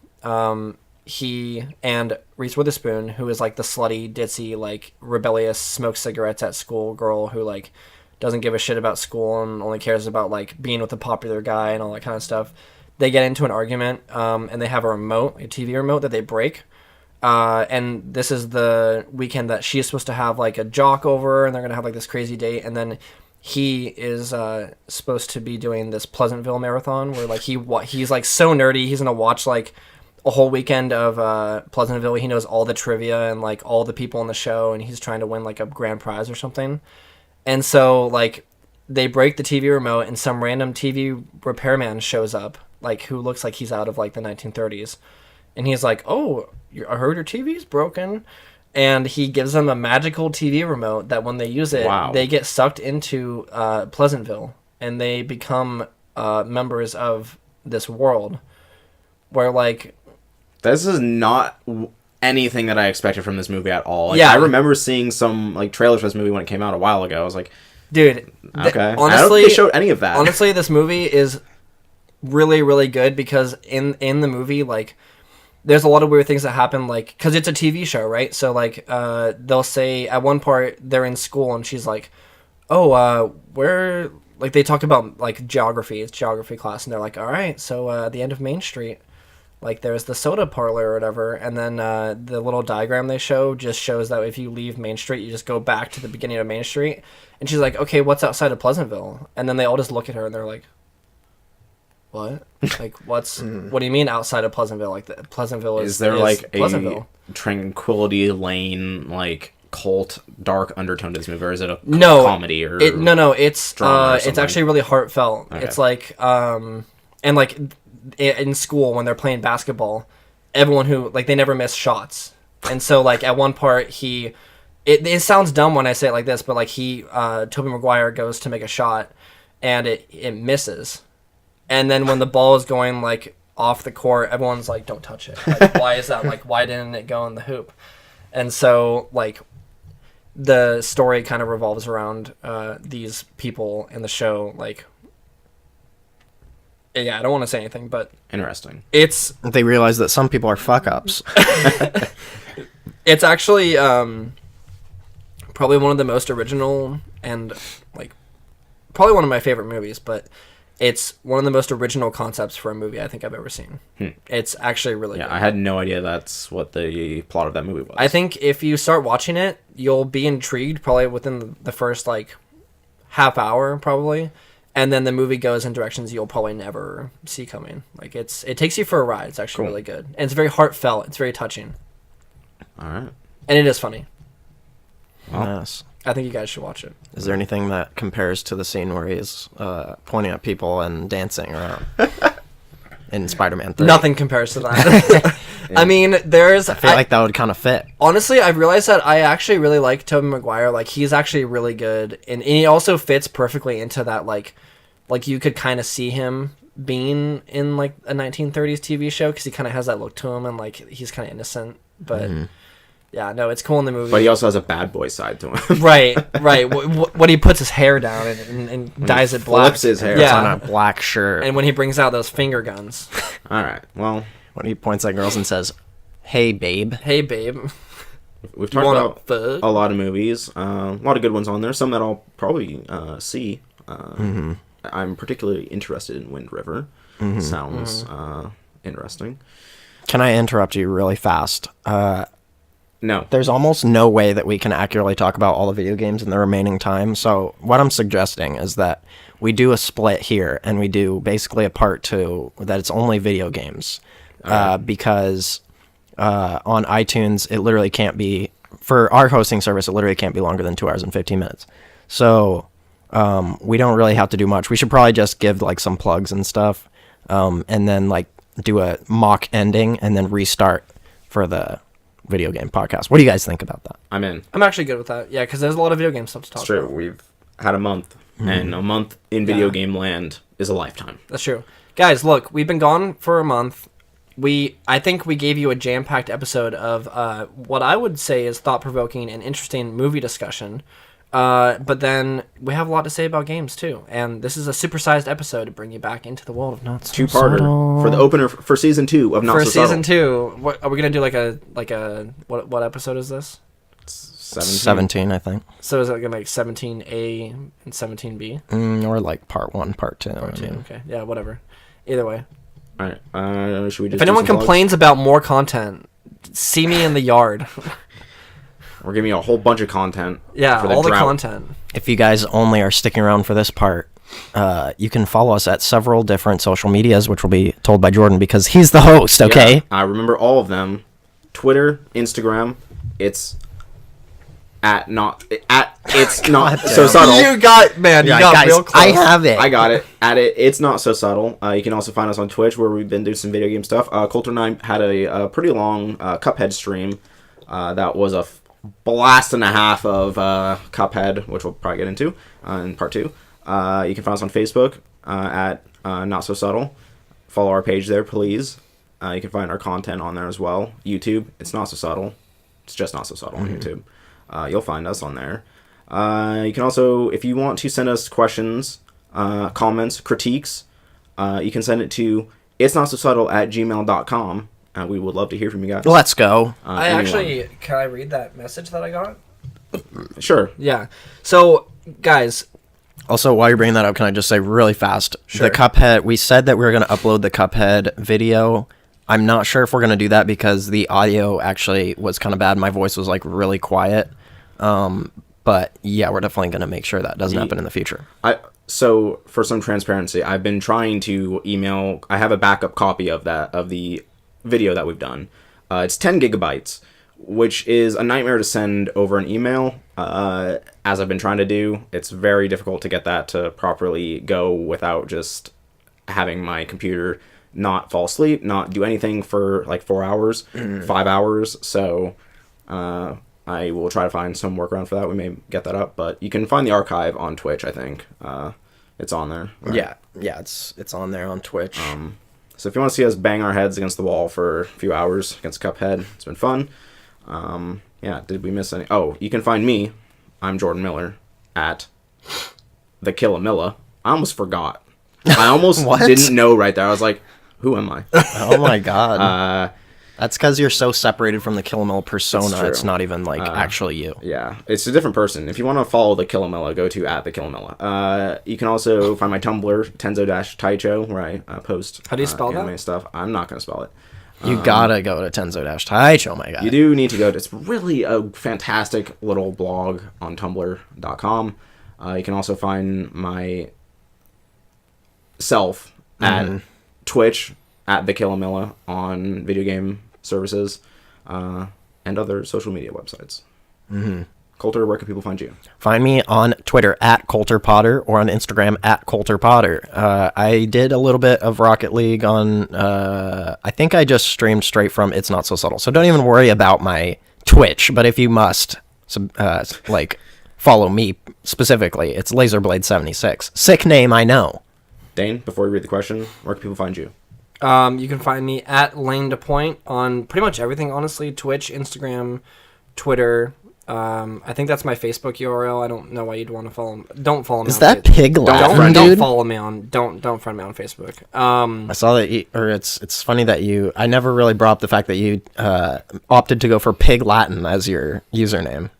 he and Reese Witherspoon, who is like the slutty, ditzy, like rebellious, smokes cigarettes at school girl who like doesn't give a shit about school and only cares about like being with a popular guy and all that kind of stuff. They get into an argument, and they have a TV remote that they break. And this is the weekend that she's supposed to have like a jock over, and they're going to have like this crazy date. And then he is supposed to be doing this Pleasantville marathon where like he's like so nerdy. He's going to watch like a whole weekend of Pleasantville. He knows all the trivia and like all the people in the show, and he's trying to win like a grand prize or something. And so like they break the TV remote, and some random TV repairman shows up, like who looks like he's out of like the 1930s, and he's like, oh, I heard your TV's broken, and he gives them a magical TV remote that when they use it, they get sucked into Pleasantville, and they become members of this world where like, this is not anything that I expected from this movie at all. Like, I remember seeing some like trailers for this movie when it came out a while ago. I was like, dude, okay. Honestly, I don't think they showed any of that. Honestly, this movie is really, really good because in the movie, like, there's a lot of weird things that happen, like, because it's a TV show, right? So, like, they'll say at one part they're in school and she's like, oh, where, like, they talk about, like, geography. It's geography class, and they're like, all right, so at the end of Main Street, like, there's the soda parlor or whatever, and then the little diagram they show just shows that if you leave Main Street, you just go back to the beginning of Main Street. And she's like, okay, what's outside of Pleasantville? And then they all just look at her and they're like, what? Like, what's what do you mean outside of Pleasantville? Like, Pleasantville is there like a Tranquility Lane like cult dark undertone to this movie, or is it a comedy or it's drama or it's actually really heartfelt. Okay. It's like and like in school when they're playing basketball, everyone who like they never miss shots, and so like at one part it sounds dumb when I say it like this, but like Tobey Maguire goes to make a shot and it misses. And then when the ball is going, like, off the court, everyone's like, don't touch it. Like, why is that? Like, why didn't it go in the hoop? And so, like, the story kind of revolves around these people in the show. Like, yeah, I don't want to say anything, but... Interesting. They realize that some people are fuck-ups. It's actually probably one of the most original and, like, probably one of my favorite movies, but... It's one of the most original concepts for a movie I think I've ever seen. It's actually really good. I had no idea that's what the plot of that movie was. I think if you start watching it, you'll be intrigued probably within the first like half hour probably, and then the movie goes in directions you'll probably never see coming. Like it takes you for a ride. It's actually really good, and it's very heartfelt. It's very touching. All right, and it is funny. Well, yes. I think you guys should watch it. Is there anything that compares to the scene where he's pointing at people and dancing around in Spider-Man 3? Nothing compares to that. I mean, I feel like that would kind of fit. Honestly, I've realized that I actually really like Tobey Maguire. Like, he's actually really good. And he also fits perfectly into that, like you could kind of see him being in, like, a 1930s TV show because he kind of has that look to him and, like, he's kind of innocent. But... Yeah, no, it's cool in the movie. But he also has a bad boy side to him. right. When he puts his hair down and dyes it black. Flips his hair. It's on a black shirt. And when he brings out those finger guns. All right, well. When he points at girls and says, "Hey, babe." Hey, babe. We've talked about a lot of movies. A lot of good ones on there. Some that I'll probably see. I'm particularly interested in Wind River. Sounds interesting. Can I interrupt you really fast? No. There's almost no way that we can accurately talk about all the video games in the remaining time. So what I'm suggesting is that we do a split here and we do basically a part 2 that it's only video games. Because on iTunes, it literally can't be, for our hosting service, it literally can't be longer than 2 hours and 15 minutes. So we don't really have to do much. We should probably just give like some plugs and stuff and then like do a mock ending and then restart for the video game podcast. What do you guys think about that? I'm in. I'm actually good with that. Yeah, because there's a lot of video game stuff to talk about. It's true. We've had a month, and a month in video game land is a lifetime. That's true. Guys, look, we've been gone for a month. I think we gave you a jam-packed episode of what I would say is thought-provoking and interesting movie discussion. But then we have a lot to say about games too, and this is a supersized episode to bring you back into the world of Not So Two-parter Subtle. for the opener for season 2 of Not So Subtle. For season 2, what are we gonna do? Like a what episode is this? 17, I think. So is it gonna make 17A and 17B? Or like part 1, part 2. Part 2. Okay, yeah, whatever. Either way. All right. Should we just? If anyone complains about more content, see me in the yard. We're giving you a whole bunch of content. Yeah, for the all drought. the content. If you guys only are sticking around for this part, you can follow us at several different social medias, which will be told by Jordan because he's the host, okay? Yeah, I remember all of them. Twitter, Instagram, it's it's not so subtle. You got guys, real close. I have it. I got it. It's not so subtle. You can also find us on Twitch where we've been doing some video game stuff. Coulter and I had a pretty long Cuphead stream. That was a blast and a half of Cuphead, which we'll probably get into in part 2. You can find us on Facebook at Not So Subtle. Follow our page there, please. You can find our content on there as well. YouTube, it's Not So Subtle. It's just Not So Subtle on YouTube. You'll find us on there. You can also, if you want to send us questions, comments, critiques, you can send it to itsnotsosubtle@gmail.com. We would love to hear from you guys. Let's go. Can I read that message that I got? Sure. Yeah. So, guys. Also, while you're bringing that up, can I just say really fast, Sure. The Cuphead, we said that we were going to upload the Cuphead video. I'm not sure if we're going to do that because the audio actually was kind of bad. My voice was like really quiet. But yeah, we're definitely going to make sure that doesn't happen in the future. So for some transparency, I've been trying to email. I have a backup copy of the video that we've done. It's 10 gigabytes, which is a nightmare to send over an email. As I've been trying to do, it's very difficult to get that to properly go without just having my computer not fall asleep, not do anything for like 4 hours, 5 hours. So I will try to find some workaround for that. We may get that up, but you can find the archive on Twitch, I think. It's on there. Right? Yeah, it's on there on Twitch. So if you want to see us bang our heads against the wall for a few hours against Cuphead, it's been fun. Yeah, did we miss any? Oh, you can find me. I'm Jordan Miller at the Killamilla. I almost forgot. I almost didn't know right there. I was like, who am I? Oh my god. That's because you're so separated from the Killamilla It's persona. true. It's not even like actually you. Yeah, it's a different person. If you want to follow the Killamilla, go to @the_Killamilla. You can also find my Tumblr, Tenzo-Taicho, where I post How do you spell anime that? stuff. I'm not going to spell it. You gotta go to Tenzo-Taicho, my guy. You do need to go. It's really a fantastic little blog on Tumblr.com. You can also find my self at Twitch @the Killamilla on video game services and other social media websites. Coulter, where can people find you? Find me on Twitter @CoulterPotter or on Instagram @CoulterPotter. I did a little bit of Rocket League on, I think I just streamed straight from It's Not So Subtle. So don't even worry about my Twitch, but if you must, follow me specifically, it's LaserBlade76. Sick name, I know. Dane, before we read the question, where can people find you? You can find me @LaneToPoint on pretty much everything, honestly. Twitch, Instagram, Twitter. I think that's my Facebook URL. I don't know why you'd want to follow. Don't follow me. Is on that Facebook. Pig Latin, Don't dude? follow me on. Don't friend me on Facebook. I saw that it's funny that I never really brought up the fact that you opted to go for Pig Latin as your username.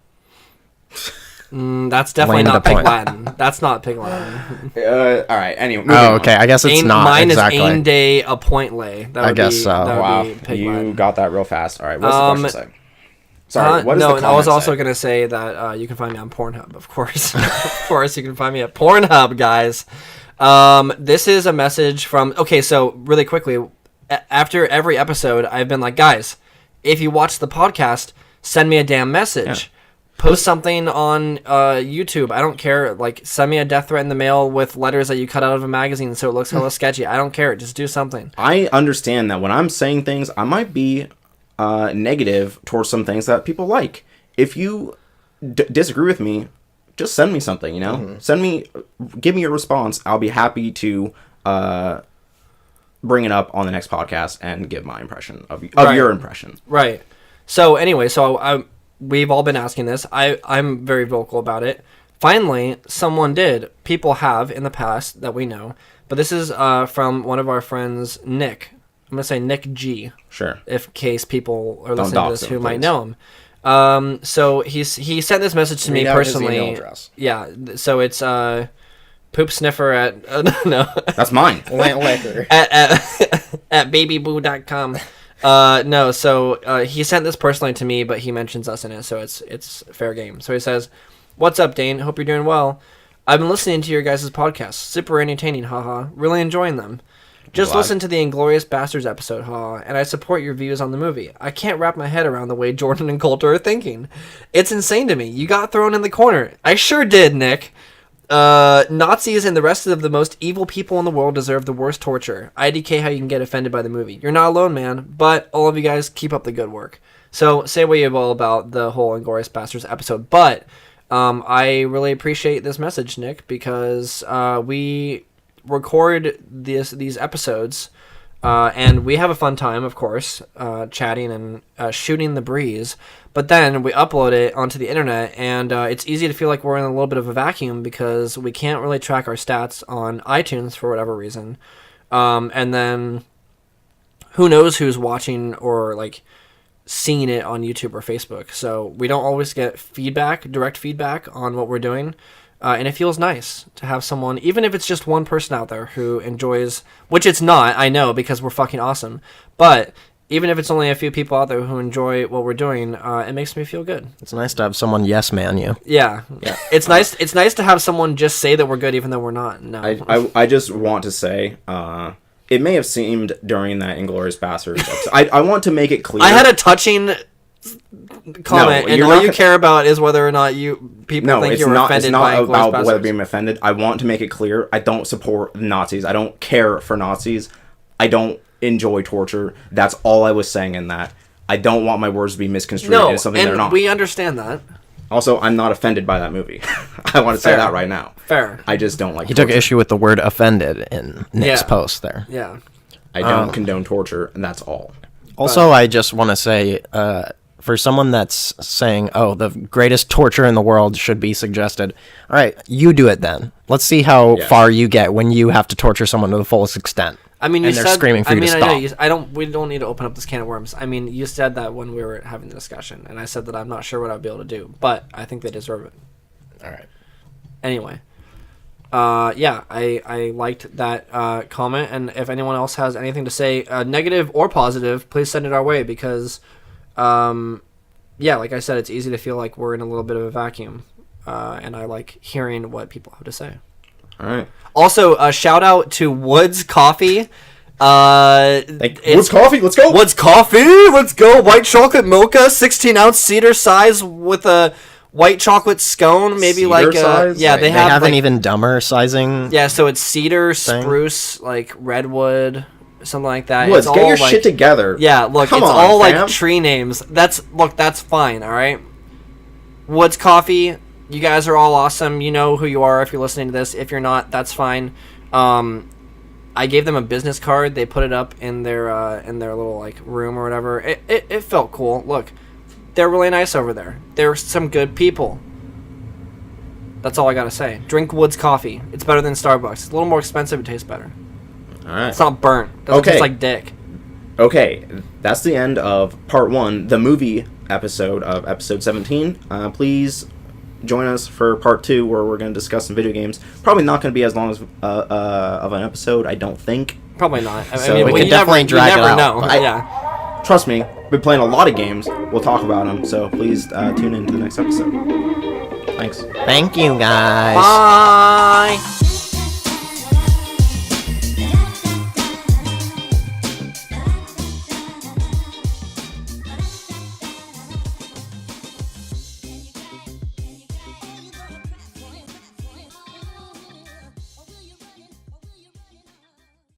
That's definitely Lane to not the Pig point. Latin. That's not Pig Latin. All right. Anyway. moving Oh, on. okay. I guess it's not Mine exactly. is Ain Day a Point Lay. That I would guess be, so. That would Wow, be Pig you Latin. got that real fast. All right. What's the question say? Sorry. What does no, the and I was comment also say? going to say that you can find me on Pornhub, of course. Of course, you can find me at Pornhub, guys. This is a message from... Okay, so really quickly, after every episode, I've been like, guys, if you watch the podcast, send me a damn message. Post something on YouTube. I don't care. Like, send me a death threat in the mail with letters that you cut out of a magazine so it looks hella sketchy. I don't care. Just do something. I understand that when I'm saying things, I might be negative towards some things that people like. If you disagree with me, just send me something, you know? Give me your response. I'll be happy to bring it up on the next podcast and give my impression of your impression. Right. So anyway, we've all been asking this. I'm very vocal about it. Finally, someone did. People have in the past that we know. But this is from one of our friends, Nick. I'm going to say Nick G. Sure. If case people are Don't listening to dox this him, who might please. know him. So he sent this message to me Read out his personally. email address. Yeah. So it's poop sniffer at no That's mine. at babyboo.com. No, so he sent this personally to me, but he mentions us in it, so it's fair game. So he says, "What's up, Dane? Hope you're doing well. I've been listening to your guys' podcasts. Super entertaining, haha. Really enjoying them. Just Glad. listen to the Inglorious Bastards episode, haha, and I support your views on the movie. I can't wrap my head around the way Jordan and Coulter are thinking. It's insane to me. You got thrown in the corner. I sure did, Nick. Nazis and the rest of the most evil people in the world deserve the worst torture. IDK how you can get offended by the movie. You're not alone, man, but all of you guys keep up the good work." So say what you will about the whole Inglorious Bastards episode, but I really appreciate this message, Nick, because we record these episodes and we have a fun time, of course, chatting and shooting the breeze. But then we upload it onto the internet, and it's easy to feel like we're in a little bit of a vacuum because we can't really track our stats on iTunes for whatever reason. And then who knows who's watching or like seeing it on YouTube or Facebook. So we don't always get direct feedback on what we're doing. And it feels nice to have someone, even if it's just one person out there who enjoys, which it's not, I know, because we're fucking awesome. But even if it's only a few people out there who enjoy what we're doing, it makes me feel good. It's nice to have someone yes man you. Yeah. It's nice. It's nice to have someone just say that we're good, even though we're not. No. I just want to say, it may have seemed during that Inglourious Basterds episode. I want to make it clear. I had a touching comment, and you're all not you gonna- care about is whether or not people No, think it's you're not. It's offended not by about Inglourious whether Basterds. being offended. I want to make it clear. I don't support Nazis. I don't care for Nazis. I don't enjoy torture. That's all I was saying in that. I don't want my words to be misconstrued No, as something they're and not. we understand that. Also, I'm not offended by that movie. I want to say Fair. that right now. Fair. I just don't like He torture. took issue with the word offended in Nick's Yeah. post there. Yeah. I don't condone torture, and that's all. Also, I just want to say, for someone that's saying, oh, the greatest torture in the world should be suggested, all right, you do it then. Let's see how Yeah. far you get when you have to torture someone to the fullest extent. I mean, you and they're said, screaming for you to stop. I know we don't need to open up this can of worms. I mean, you said that when we were having the discussion, and I said that I'm not sure what I'd be able to do, but I think they deserve it. All right. Anyway, yeah, I liked that comment, and if anyone else has anything to say, negative or positive, please send it our way because, yeah, like I said, it's easy to feel like we're in a little bit of a vacuum, and I like hearing what people have to say. All right. Also, a shout out to Woods Coffee. Woods Coffee, let's go. Woods Coffee, let's go. White chocolate mocha, 16-ounce cedar size with a white chocolate scone, maybe Cedar like size? yeah, They have an even dumber sizing. Yeah, so it's cedar, thing. Spruce, like redwood, something like that. Woods, it's get all your like, shit together. Yeah, look, Come it's on, all fam. like tree names. That's fine, all right? Woods Coffee, you guys are all awesome. You know who you are if you're listening to this. If you're not, that's fine. I gave them a business card. They put it up in their little like room or whatever. It felt cool. Look, they're really nice over there. They're some good people. That's all I gotta say. Drink Woods Coffee. It's better than Starbucks. It's a little more expensive. It tastes better. All right. It's not burnt. It doesn't taste like dick. Okay, that's the end of part 1, the movie episode of episode 17. Please join us for part 2, where we're going to discuss some video games. Probably not going to be as long as of an episode, I don't think. Probably not. So we could definitely drag it out. Know. Yeah. Trust me, we're playing a lot of games. We'll talk about them, so please tune in to the next episode. Thanks. Thank you, guys. Bye.